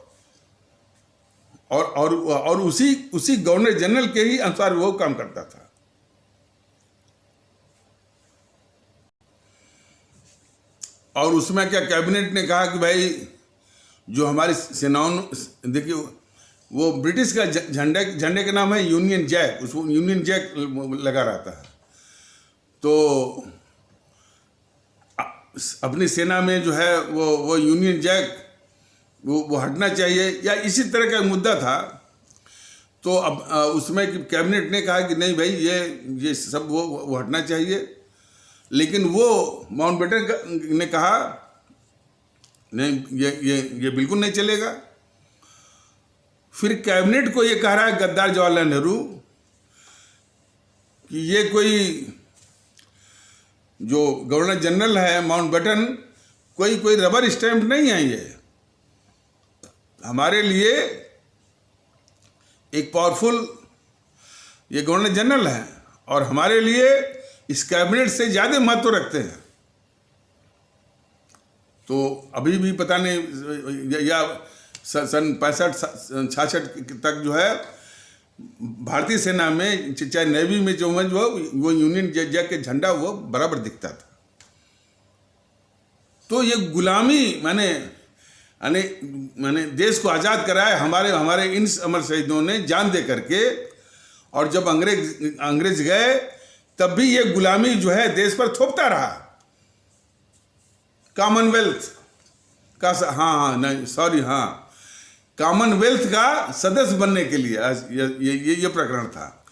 S1: उसी गवर्नर जनरल के ही अनुसार वो काम करता था। और उसमें क्या कैबिनेट ने कहा कि भाई जो हमारी सेनाओं, देखिए वो ब्रिटिश का झंडे का नाम है यूनियन जैक, उसको यूनियन जैक लगा रहता है। तो अपनी सेना में जो है वो यूनियन जैक वो हटना चाहिए, या इसी तरह का मुद्दा था। तो अब उसमें कैबिनेट ने कहा कि नहीं भाई ये सब वो हटना चाहिए, लेकिन वो माउंटबेटन ने कहा नहीं, ये बिल्कुल नहीं चलेगा। फिर कैबिनेट को ये कह रहा है गद्दार जवाहरलाल नेहरू कि ये कोई जो गवर्नर जनरल है माउंटबेटन कोई रबर स्टैंप नहीं है, ये हमारे लिए एक पावरफुल ये गवर्नर जनरल है और हमारे लिए इस कैबिनेट से ज़्यादा महत्व रखते हैं। तो अभी भी पता नहीं, या सन 65-66 तक जो है भारतीय सेना में, चाहे नेवी में जो वो यूनियन जैक के झंडा वो बराबर दिखता था। तो ये गुलामी मैंने देश को आज़ाद कराया हमारे इन अमर शहीदों ने जान दे करके। और जब अंग्रेज गए तब भी ये गुलामी जो है देश पर थोपता रहा। कॉमनवेल्थ का कॉमनवेल्थ का सदस्य बनने के लिए ये प्रकरण था।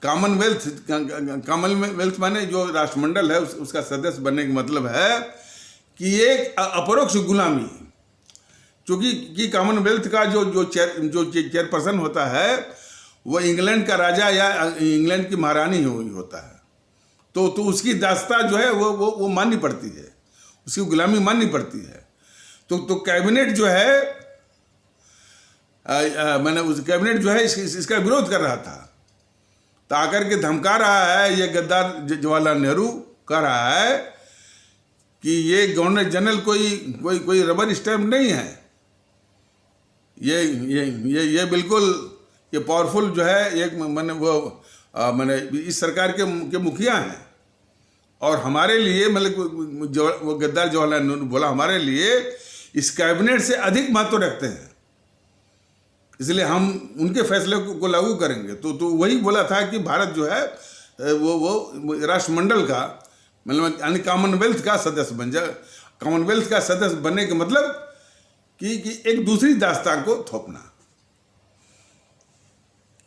S1: कॉमनवेल्थ माने जो राष्ट्रमंडल है उसका सदस्य बनने का मतलब है कि एक अपरोक्ष गुलामी, क्योंकि कॉमनवेल्थ का जो चेयरपर्सन होता है वो इंग्लैंड का राजा या इंग्लैंड की महारानी होता है। तो उसकी दास्ता जो है वो माननी पड़ती है, उसकी गुलामी माननी पड़ती है। तो कैबिनेट जो है उस कैबिनेट जो है इसका विरोध कर रहा था। तो आकर के धमका रहा है ये गद्दार जवाहरलाल नेहरू, कह रहा है कि ये गवर्नर जनरल कोई रबर स्टैंप नहीं है, ये बिल्कुल ये पावरफुल जो है एक वो मैंने इस सरकार के मुखिया हैं, और हमारे लिए मतलब वो गद्दार जवाहरलाल नेहरू बोला हमारे लिए इस कैबिनेट से अधिक महत्व रखते हैं, इसलिए हम उनके फैसले को लागू करेंगे। तो वही बोला था कि भारत जो है वो राष्ट्रमंडल का मतलब यानी कॉमनवेल्थ का सदस्य बन जाए। कॉमनवेल्थ का सदस्य बनने का मतलब कि एक दूसरी दास्तान को थोपना,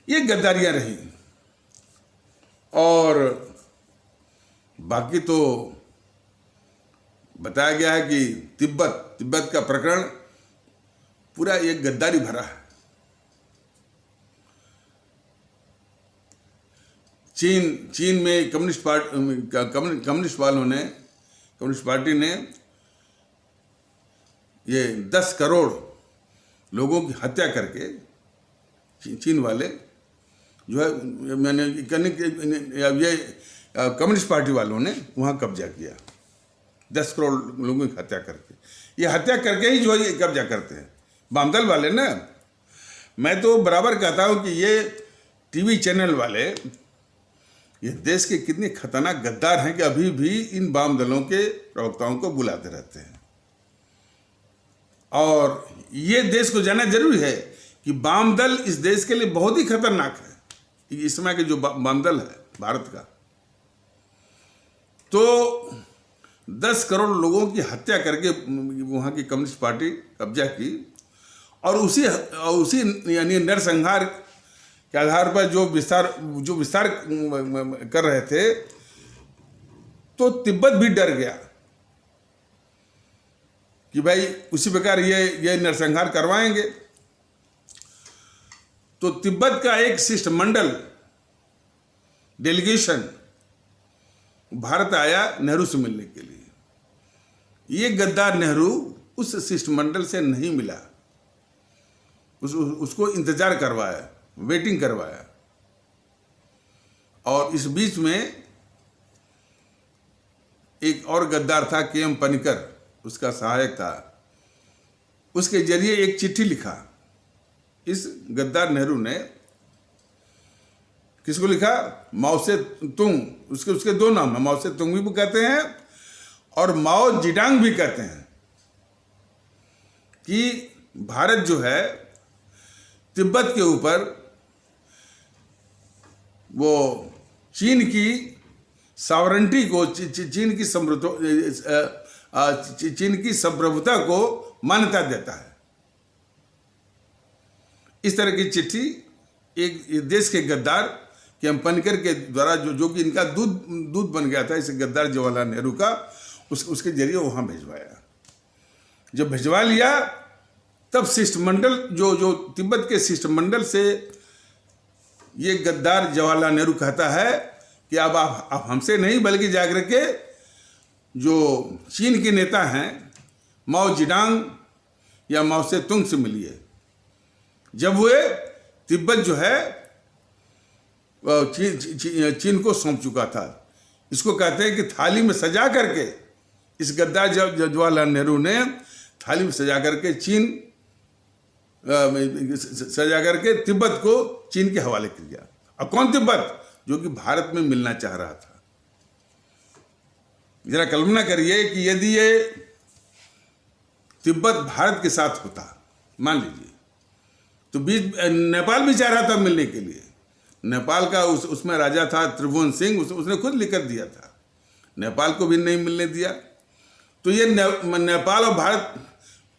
S1: ये गद्दारियां रही। और बाकी तो बताया गया है कि तिब्बत का प्रकरण पूरा एक गद्दारी भरा है। चीन में कम्युनिस्ट पार्टी ने ये 10 करोड़ लोगों की हत्या करके चीन वाले जो है मैंने ये कम्युनिस्ट पार्टी वालों ने वहाँ कब्जा किया 10 करोड़ लोगों की हत्या करके। ये हत्या करके ही जो है ये कब्जा करते हैं वामदल वाले ना। मैं तो बराबर कहता हूँ कि ये टीवी चैनल वाले ये देश के कितने खतरनाक गद्दार हैं कि अभी भी इन वाम दलों के प्रवक्ताओं को बुलाते रहते हैं। और ये देश को जानना जरूरी है कि वाम दल इस देश के लिए बहुत ही खतरनाक है। इस समय के जो वाम दल है भारत का, तो 10 करोड़ लोगों की हत्या करके वहाँ की कम्युनिस्ट पार्टी कब्जा की, और उसी यानी नरसंहार के आधार पर जो विस्तार कर रहे थे, तो तिब्बत भी डर गया कि भाई उसी प्रकार ये नरसंहार करवाएंगे। तो तिब्बत का एक शिष्टमंडल डेलीगेशन भारत आया नेहरू से मिलने के लिए। ये गद्दार नेहरू उस शिष्टमंडल से नहीं मिला, उसको इंतजार करवाया, वेटिंग करवाया। और इस बीच में एक और गद्दार था के.एम. पनिकर, उसका सहायक था। उसके जरिए एक चिट्ठी लिखा इस गद्दार नेहरू ने। किसको लिखा? माओ से तुंग। उसके 2 नाम है, माओ से तुंग भी कहते हैं और माओ जिडांग भी कहते हैं, कि भारत जो है तिब्बत के ऊपर वो चीन की सॉवरेंटी को, चीन की संप्रभुता को मान्यता देता है। इस तरह की चिट्ठी एक देश के गद्दार के.एम. पनिकर के द्वारा जो कि इनका दूध बन गया था, इस गद्दार जवाहरलाल नेहरू का, उसके जरिए वहाँ भिजवाया। जब भिजवा लिया तब शिष्टमंडल जो तिब्बत के शिष्टमंडल से ये गद्दार जवाहरलाल नेहरू कहता है कि अब आप हमसे नहीं बल्कि जाकर के जो चीन के नेता हैं माओ जिडांग या माओ से तुंग से मिलिए। जब वे तिब्बत जो है चीन को सौंप चुका था। इसको कहते हैं कि थाली में सजा करके इस गद्दार जवाहरलाल नेहरू ने थाली में सजा करके तिब्बत को चीन के हवाले कर दिया। अब कौन तिब्बत? जो कि भारत में मिलना चाह रहा था। जरा कल्पना करिए कि यदि ये तिब्बत भारत के साथ होता, मान लीजिए, तो नेपाल भी चाह रहा था मिलने के लिए। नेपाल का उसमें राजा था त्रिभुवन सिंह, उसने खुद लिख कर दिया था, नेपाल को भी नहीं मिलने दिया। तो ये नेपाल और भारत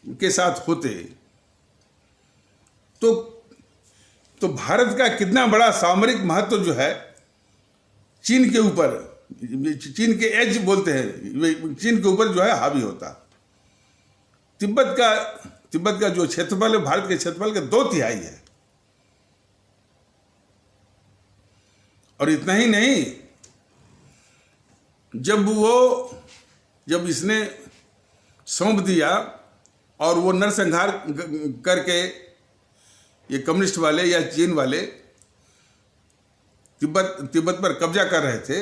S1: के साथ होते तो भारत का कितना बड़ा सामरिक महत्व जो है चीन के ऊपर, चीन के एज बोलते हैं, चीन के ऊपर जो है हावी होता। तिब्बत का जो क्षेत्रफल है भारत के क्षेत्रफल के 2/3 है। और इतना ही नहीं, जब इसने सौंप दिया और वो नरसंहार करके ये कम्युनिस्ट वाले या चीन वाले तिब्बत पर कब्जा कर रहे थे,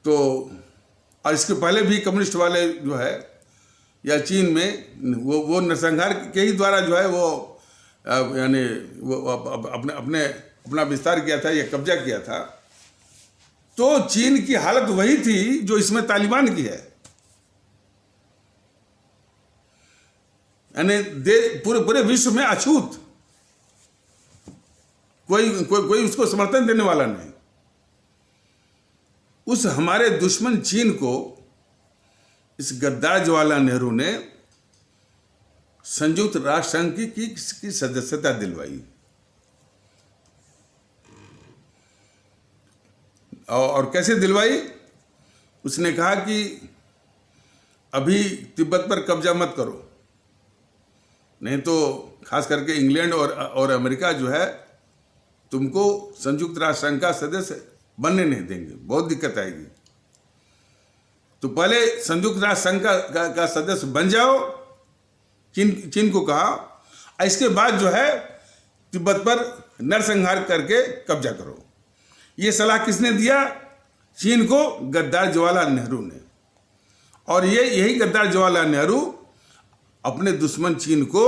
S1: तो और इसके पहले भी कम्युनिस्ट वाले जो है या चीन में वो नरसंहार के ही द्वारा जो है वो यानी वो अपने अपना विस्तार किया था या कब्जा किया था, तो चीन की हालत वही थी जो इसमें तालिबान की है। यानी पूरे पूरे विश्व में अछूत, कोई उसको समर्थन देने वाला नहीं। उस हमारे दुश्मन चीन को इस गद्दार जवाहरलाल नेहरू ने संयुक्त राष्ट्र संघ की सदस्यता दिलवाई, और कैसे दिलवाई? उसने कहा कि अभी तिब्बत पर कब्जा मत करो, नहीं तो खास करके इंग्लैंड और अमेरिका जो है तुमको संयुक्त राष्ट्र संघ का सदस्य बनने नहीं देंगे, बहुत दिक्कत आएगी। तो पहले संयुक्त राष्ट्र संघ का सदस्य बन जाओ, चीन को कहा, इसके बाद जो है तिब्बत पर नरसंहार करके कब्जा करो। ये सलाह किसने दिया? चीन को गद्दार जवाहरलाल नेहरू ने। और यही गद्दार जवाहरलाल नेहरू अपने दुश्मन चीन को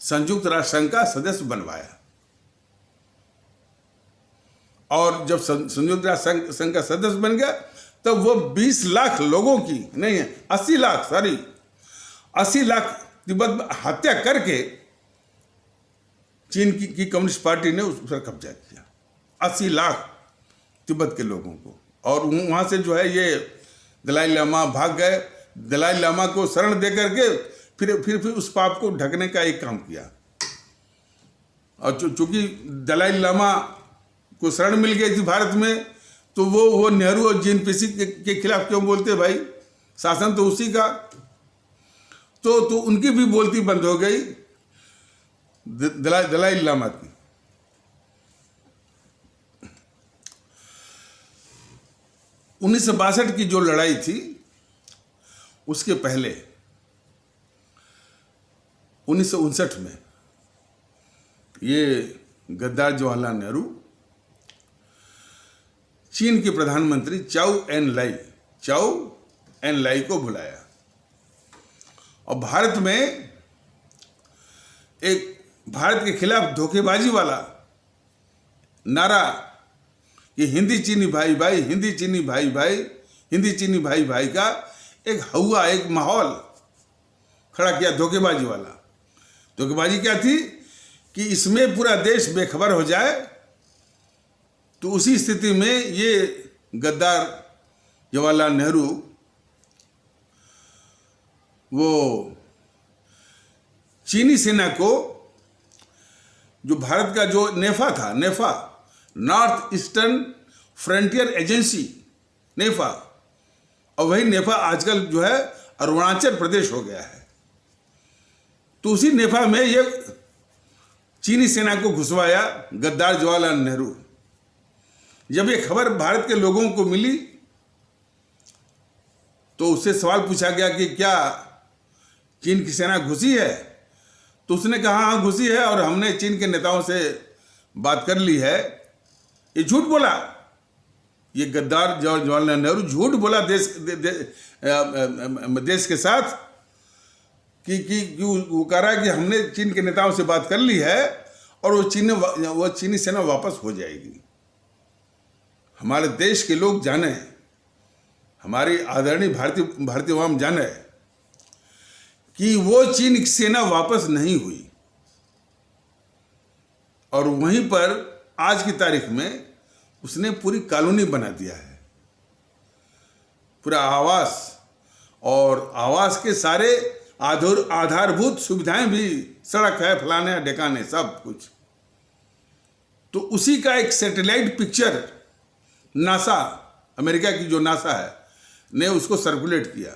S1: संयुक्त राष्ट्र संघ का सदस्य बनवाया। और जब संयुक्त राष्ट्र संघ का सदस्य बन गया, तब वो 20 लाख लोगों की नहीं है, 80 लाख तिब्बत में हत्या करके चीन की कम्युनिस्ट पार्टी ने उस पर कब्जा किया, 80 लाख तिब्बत के लोगों को। और वहां से जो है ये दलाई लामा भाग गए। दलाई लामा को शरण दे करके फिर उस पाप को ढकने का एक काम किया। और चूंकि दलाई लामा को शरण मिल गई थी भारत में, तो वो नेहरू और जीएनपीसी के खिलाफ क्यों बोलते भाई? शासन तो उसी का। तो उनकी भी बोलती बंद हो गई दलाई लामा की। उन्नीस 1962 की जो लड़ाई थी, उसके पहले 1959 में ये गद्दार जवाहरलाल नेहरू चीन के प्रधानमंत्री चाउ एन लाई को बुलाया, और भारत में भारत के खिलाफ धोखेबाजी वाला नारा कि हिंदी चीनी भाई भाई, हिंदी चीनी भाई भाई, हिंदी चीनी भाई भाई का एक माहौल खड़ा किया, धोखेबाजी वाला। धोखेबाजी क्या थी कि इसमें पूरा देश बेखबर हो जाए। तो उसी स्थिति में ये गद्दार जवाहरलाल नेहरू वो चीनी सेना को, जो भारत का जो नेफा नॉर्थ ईस्टर्न फ्रंटियर एजेंसी नेफा, और वही नेफा आजकल जो है अरुणाचल प्रदेश हो गया है। तो उसी नेफा में ये चीनी सेना को घुसवाया गद्दार जवाहरलाल नेहरू। जब ये खबर भारत के लोगों को मिली, तो उससे सवाल पूछा गया कि क्या चीन की सेना घुसी है? तो उसने कहा हाँ घुसी है, और हमने चीन के नेताओं से बात कर ली है। ये झूठ बोला, ये गद्दार जवाहरलाल नेहरू झूठ बोला देश के साथ कि वो कह रहा है कि हमने चीन के नेताओं से बात कर ली है और वो चीनी सेना वापस हो जाएगी। हमारे देश के लोग जाने, हमारी आदरणीय भारतीय आवाम जाने कि वो चीन की सेना वापस नहीं हुई। और वहीं पर आज की तारीख में उसने पूरी कॉलोनी बना दिया है, पूरा आवास, और आवास के सारे आधारभूत सुविधाएं भी, सड़क है, फलाने ढेकाने सब कुछ। तो उसी का एक सैटेलाइट पिक्चर नासा, अमेरिका की जो नासा है, ने उसको सर्कुलेट किया।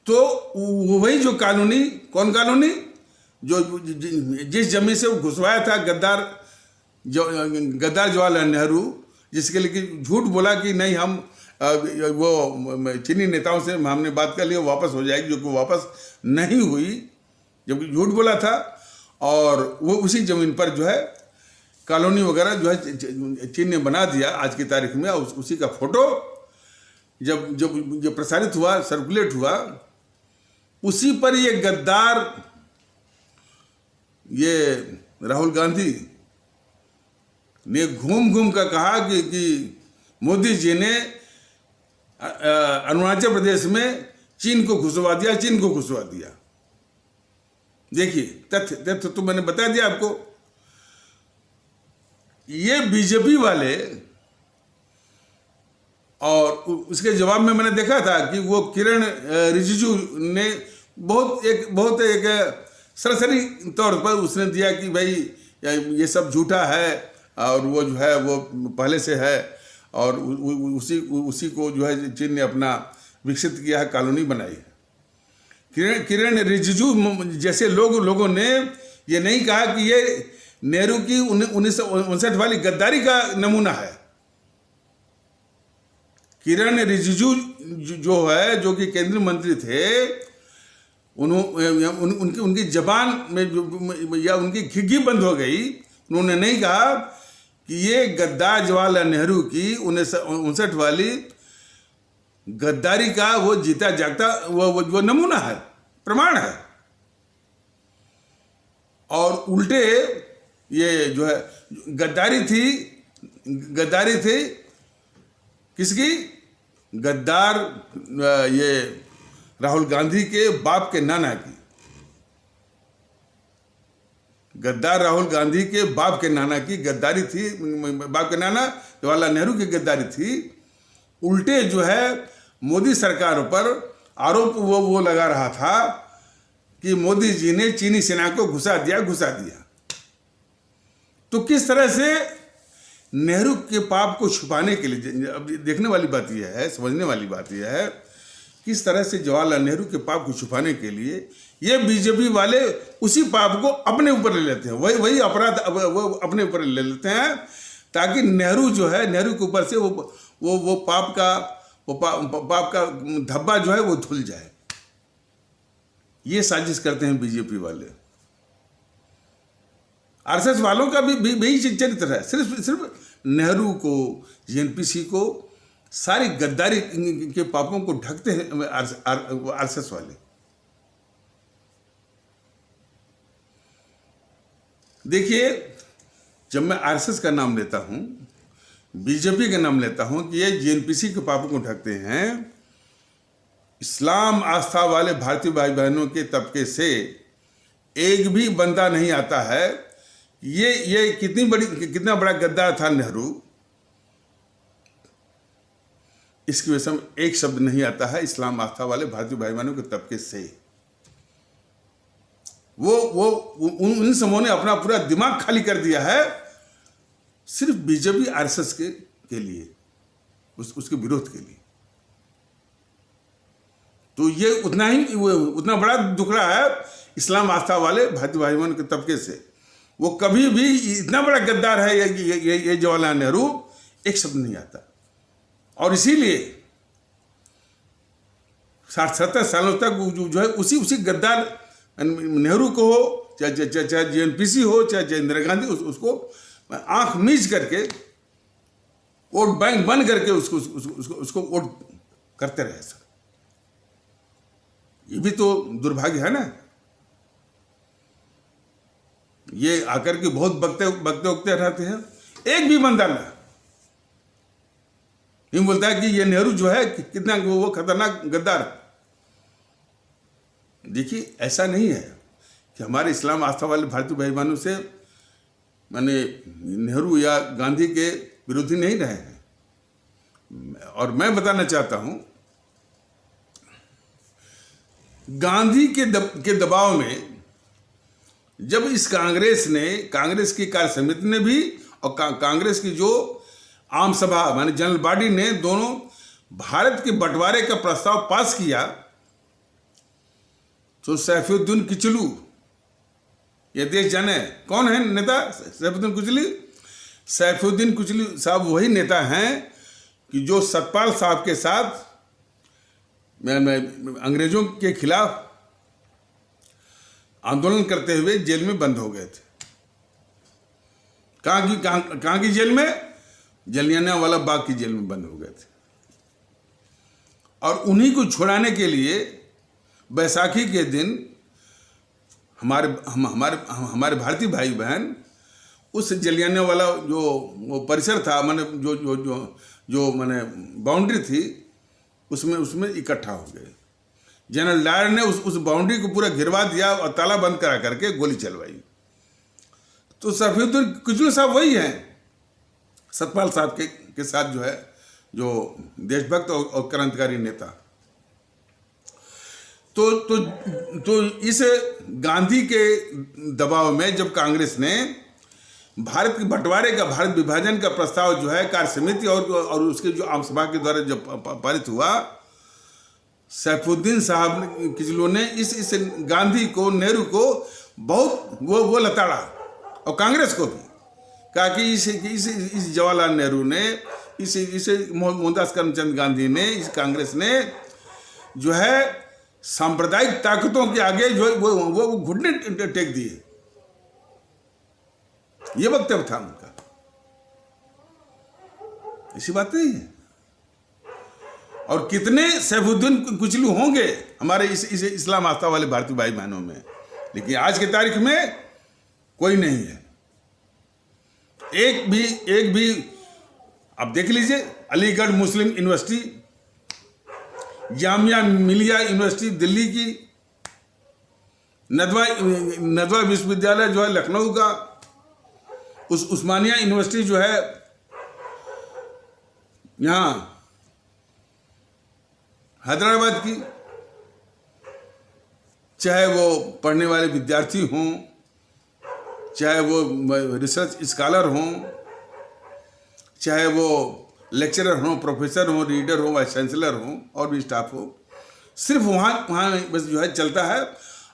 S1: तो वही जो कॉलोनी, कौन कॉलोनी? जो जिस जमीन से वो घुसवाया था गद्दार जवाहरलाल नेहरू, जिसके लिए झूठ बोला कि नहीं हम वो चीनी नेताओं से हमने बात कर ली, वापस हो जाएगी, जो कि वापस नहीं हुई, जबकि झूठ बोला था। और वो उसी जमीन पर जो है कॉलोनी वगैरह जो है चीन ने बना दिया आज की तारीख में। उसी का फोटो जब प्रसारित हुआ, सर्कुलेट हुआ, उसी पर ये गद्दार, ये राहुल गांधी ने घूम घूम कर कहा कि मोदी जी ने अरुणाचल प्रदेश में चीन को घुसवा दिया, चीन को घुसवा दिया। देखिए तथ्य तो मैंने बता दिया आपको। ये बीजेपी वाले, और उसके जवाब में मैंने देखा था कि वो किरण रिजिजू ने बहुत एक सरसरी तौर पर उसने दिया कि भाई ये सब झूठा है और वो जो है वो पहले से है, और उसी को जो है चीन ने अपना विकसित किया है, कॉलोनी बनाई है। किरण रिजिजू जैसे लोगों ने ये नहीं कहा कि ये नेहरू की 1959 वाली गद्दारी का नमूना है। किरण रिजिजू जो है, जो कि केंद्रीय मंत्री थे, उनकी जबान में या उनकी खिग्गी बंद हो गई। उन्होंने नहीं कहा कि ये गद्दार जवाहरलाल नेहरू की 1959 वाली गद्दारी का वो जीता जागता वो नमूना है, प्रमाण है। और उल्टे ये जो है गद्दारी थी किसकी? गद्दार ये राहुल गांधी के बाप के नाना की। गद्दार राहुल गांधी के बाप के नाना की गद्दारी थी, बाप के नाना जवाहरलाल नेहरू की गद्दारी थी। उल्टे जो है मोदी सरकार पर आरोप वो लगा रहा था कि मोदी जी ने चीनी सेना को घुसा दिया। तो किस तरह से नेहरू के पाप को छुपाने के लिए, अब देखने वाली बात यह है, समझने वाली बात यह है, किस तरह से जवाहरलाल नेहरू के पाप को छुपाने के लिए ये बीजेपी वाले उसी पाप को अपने ऊपर ले लेते हैं, वही अपराध वो अपने ऊपर ले लेते हैं, ताकि नेहरू जो है, नेहरू के ऊपर से वो पाप का धब्बा जो है वो धुल जाए। ये साजिश करते हैं बीजेपी वाले। आरएसएस वालों का भी यही चरित्र है। सिर्फ नेहरू को, जेएनपीसी को, सारी गद्दारी के पापों को ढकते हैं आरएसएस वाले। देखिए, जब मैं आरएसएस का नाम लेता हूं, बीजेपी का नाम लेता हूं कि ये जेएनपीसी के पापों को ढकते हैं, इस्लाम आस्था वाले भारतीय भाई बहनों के तबके से एक भी बंदा नहीं आता है। ये कितना बड़ा गद्दार था नेहरू, इसकी वजह से एक शब्द नहीं आता है इस्लाम आस्था वाले भारतीय भाई बहनों के तबके से। उन समूहों ने अपना पूरा दिमाग खाली कर दिया है सिर्फ बीजेपी आरएसएस के लिए, उसके विरोध के लिए। तो ये उतना बड़ा दुखड़ा है इस्लाम आस्था वाले भारतीय भाई बहनों के तबके से। वो कभी भी इतना बड़ा गद्दार है ये जवाहरलाल नेहरू, एक शब्द नहीं आता। और इसीलिए 60-70 सालों तक जो है उसी गद्दार नेहरू को हो, चाहे जेएनपीसी हो, चाहे इंदिरा गांधी, उसको आंख मीच करके, वोट बैंक बंद करके उसको वोट करते रहे। सर, ये भी तो दुर्भाग्य है ना। ये आकर के बहुत बकते रहते हैं, एक भी बंदा ना ये बोलता है कि ये नेहरू जो है कितना वो खतरनाक गद्दार। देखिए, ऐसा नहीं है कि हमारे इस्लाम आस्था वाले भारतीय भाई बहनों से माने नेहरू या गांधी के विरोधी नहीं रहे हैं। और मैं बताना चाहता हूं, गांधी के दबाव में जब इस कांग्रेस की कार्य समिति ने भी और कांग्रेस की जो आम सभा माने जनरल बॉडी ने दोनों भारत के बंटवारे का प्रस्ताव पास किया, तो सैफुद्दीन किचलू, ये देश जाने कौन है नेता सैफुद्दीन किचलू? सैफुद्दीन किचलू साहब वही नेता हैं कि जो सतपाल साहब के साथ अंग्रेजों के खिलाफ आंदोलन करते हुए जेल में बंद हो गए थे। कहाँ की जेल में? जलियांवाला बाग की जेल में बंद हो गए थे। और उन्हीं को छुड़ाने के लिए बैसाखी के दिन हमारे भारतीय भाई बहन उस जलियांवाला जो वो परिसर था, माने जो जो जो जो माने बाउंड्री थी, उसमें इकट्ठा हो गए। जनरल डायर ने उस बाउंड्री को पूरा घिरवा दिया और ताला बंद करा करके गोली चलवाई। तो सफीउद्दीन कुचलू साहब वही हैं, सतपाल साहब के साथ जो है, जो देशभक्त और क्रांतिकारी नेता। तो इस गांधी के दबाव में जब कांग्रेस ने भारत के बंटवारे का, भारत विभाजन का प्रस्ताव जो है कार्य समिति और उसके जो आम सभा के द्वारा जब पारित हुआ, सैफुद्दीन साहब किचलू ने इस गांधी को, नेहरू को बहुत वो लताड़ा, और कांग्रेस को भी कहा कि इस जवाहरलाल नेहरू ने, इस मोहनदास करमचंद गांधी ने, इस कांग्रेस ने जो है सांप्रदायिक ताकतों के आगे जो है वो घुटने टेक दिए। ये वक्तव्य था उनका, ऐसी बात नहीं है। और कितने सैफुद्दीन कुचलू होंगे हमारे इस इस्लाम आस्था वाले भारतीय भाई बहनों में, लेकिन आज की तारीख में कोई नहीं है। एक भी आप देख लीजिए, अलीगढ़ मुस्लिम यूनिवर्सिटी, जामिया मिलिया यूनिवर्सिटी दिल्ली की, नदवा विश्वविद्यालय जो है लखनऊ का, उस्मानिया यूनिवर्सिटी जो है यहाँ हैदराबाद की, चाहे वो पढ़ने वाले विद्यार्थी हों, चाहे वो रिसर्च स्कॉलर हों, चाहे वो लेक्चरर हों, प्रोफेसर हों, रीडर हों, वाइस चांसलर हों, और भी स्टाफ हो, सिर्फ वहाँ बस जो है चलता है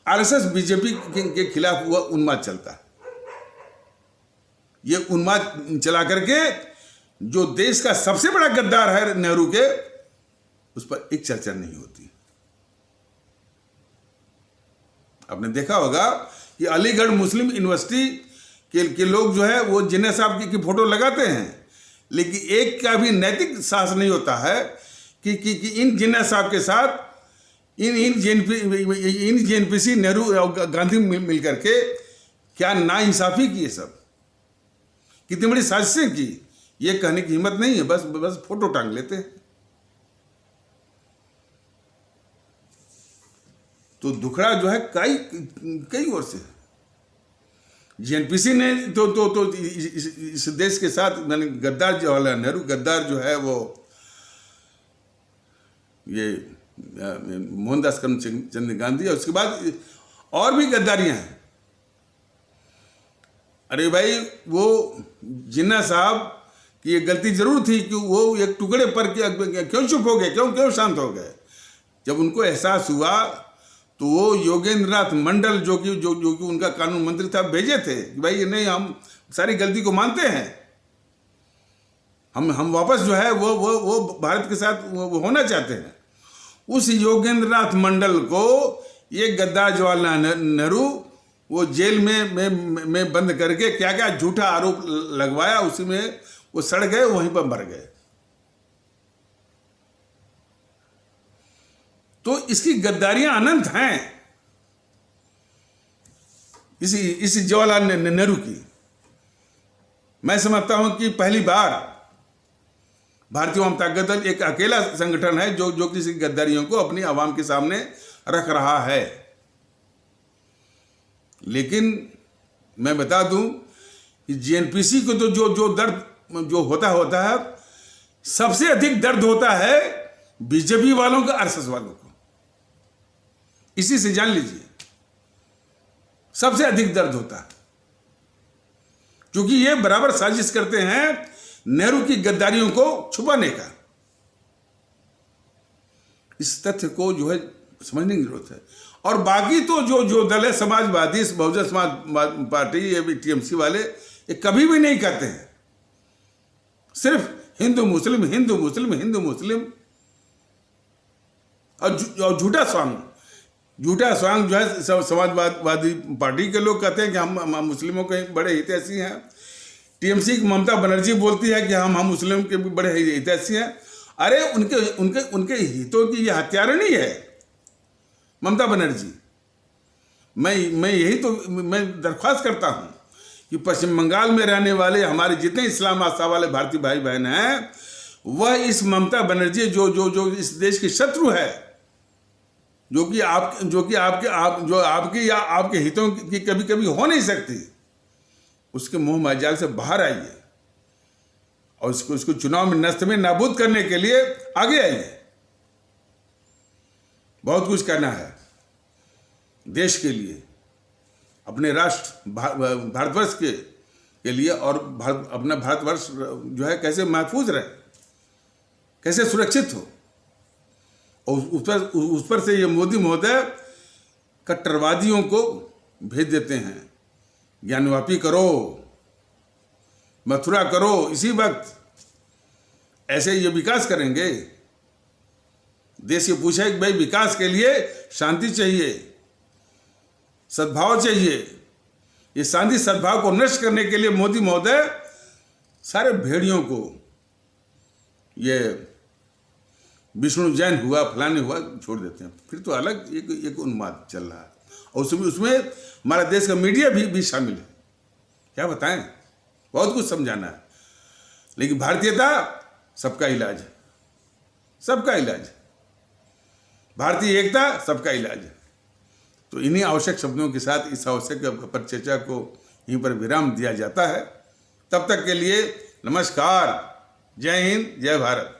S1: आरएसएस बीजेपी के खिलाफ हुआ उन्माद चलता है। ये उन्माद चला करके जो देश का सबसे बड़ा गद्दार है नेहरू के, उस पर एक चर्चा नहीं होती। आपने देखा होगा कि अलीगढ़ मुस्लिम यूनिवर्सिटी के लोग जो है वो जिन्ना साहब की फोटो लगाते हैं, लेकिन एक का भी नैतिक साहस नहीं होता है कि इन जिन्ना साहब के साथ इन जेएनपीसी नेहरू और गांधी मिल करके क्या नाइंसाफी की, सब कितनी बड़ी साजिशें की, ये कहने की हिम्मत नहीं है। बस फोटो टांग लेते हैं। तो दुखड़ा जो है कई ओर से जेएनपीसी ने तो इस देश के साथ, मैंने गद्दार जवाहरलाल नेहरू, गद्दार जो है वो ये मोहनदास करमचंद गांधी, और उसके बाद और भी गद्दारियां हैं। अरे भाई, वो जिन्ना साहब की ये गलती जरूर थी कि वो एक टुकड़े पर क्यों चुप हो गए, क्यों शांत हो गए। जब उनको एहसास हुआ तो वो योगेंद्र नाथ मंडल जो कि उनका कानून मंत्री था, भेजे थे कि भाई नहीं, हम सारी गलती को मानते हैं, हम वापस जो है वो भारत के साथ वो होना चाहते हैं। उस योगेंद्र नाथ मंडल को ये गद्दार जवाहरलाल नेहरू वो जेल में बंद करके क्या क्या झूठा आरोप लगवाया, उसी में वो सड़ गए, वहीं पर मर गए। तो इसकी गद्दारियां अनंत हैं, इस जवाहरलाल नेहरू की। मैं समझता हूं कि पहली बार भारतीय जनता दल एक अकेला संगठन है जो किसी गद्दारियों को अपनी आवाम के सामने रख रहा है। लेकिन मैं बता दूं कि जेएनपीसी को तो जो दर्द जो होता है, सबसे अधिक दर्द होता है बीजेपी वालों का, आरएसएस वालों को। इसी से जान लीजिए, सबसे अधिक दर्द होता है, क्योंकि ये बराबर साजिश करते हैं नेहरू की गद्दारियों को छुपाने का। इस तथ्य को जो है समझने की जरूरत है। और बाकी तो जो दल है, समाजवादी, बहुजन समाज पार्टी, ये भी टीएमसी वाले, ये कभी भी नहीं कहते हैं सिर्फ हिंदू मुस्लिम हिंदू मुस्लिम हिंदू मुस्लिम, और झूठा स्वांग जो है समाजवादी पार्टी के लोग कहते हैं कि हम मुस्लिमों के बड़े हितैषी हैं। टीएमसी की ममता बनर्जी बोलती है कि हम मुस्लिम के भी बड़े हितैषी हैं। अरे उनके हितों की ये हत्यारनी है ममता बनर्जी। मैं यही तो मैं दरख्वास्त करता हूं कि पश्चिम बंगाल में रहने वाले हमारे जितने इस्लाम आस्था वाले भारतीय भाई बहन हैं, वह इस ममता बनर्जी जो इस देश की शत्रु है, जो कि आपके या आपके हितों की कभी कभी हो नहीं सकती, उसके मोह मायाजाल से बाहर आइए और उसको चुनाव में नष्ट में नाबूद करने के लिए आगे आइए। बहुत कुछ करना है देश के लिए, अपने राष्ट्र भारतवर्ष के लिए, और अपना भारतवर्ष जो है कैसे महफूज रहे, कैसे सुरक्षित हो। और उस पर से ये मोदी महोदय कट्टरवादियों को भेज देते हैं, ज्ञानवापी करो, मथुरा करो। इसी वक्त ऐसे ये विकास करेंगे। देश ये पूछा कि भाई विकास के लिए शांति चाहिए, सद्भाव चाहिए। ये शांति सद्भाव को नष्ट करने के लिए मोदी महोदय सारे भेड़ियों को, ये विष्णु जैन हुआ, फलाने हुआ, छोड़ देते हैं। फिर तो अलग एक उन्माद चल रहा है, और उसमें हमारा देश का मीडिया भी शामिल है। क्या बताएं, बहुत कुछ समझाना है। लेकिन भारतीयता सबका इलाज है, सबका इलाज है। भारतीय एकता सबका इलाज है। तो इन्हीं आवश्यक शब्दों के साथ इस आवश्यक परिचर्चा को यहीं पर विराम दिया जाता है। तब तक के लिए नमस्कार, जय हिंद, जय भारत।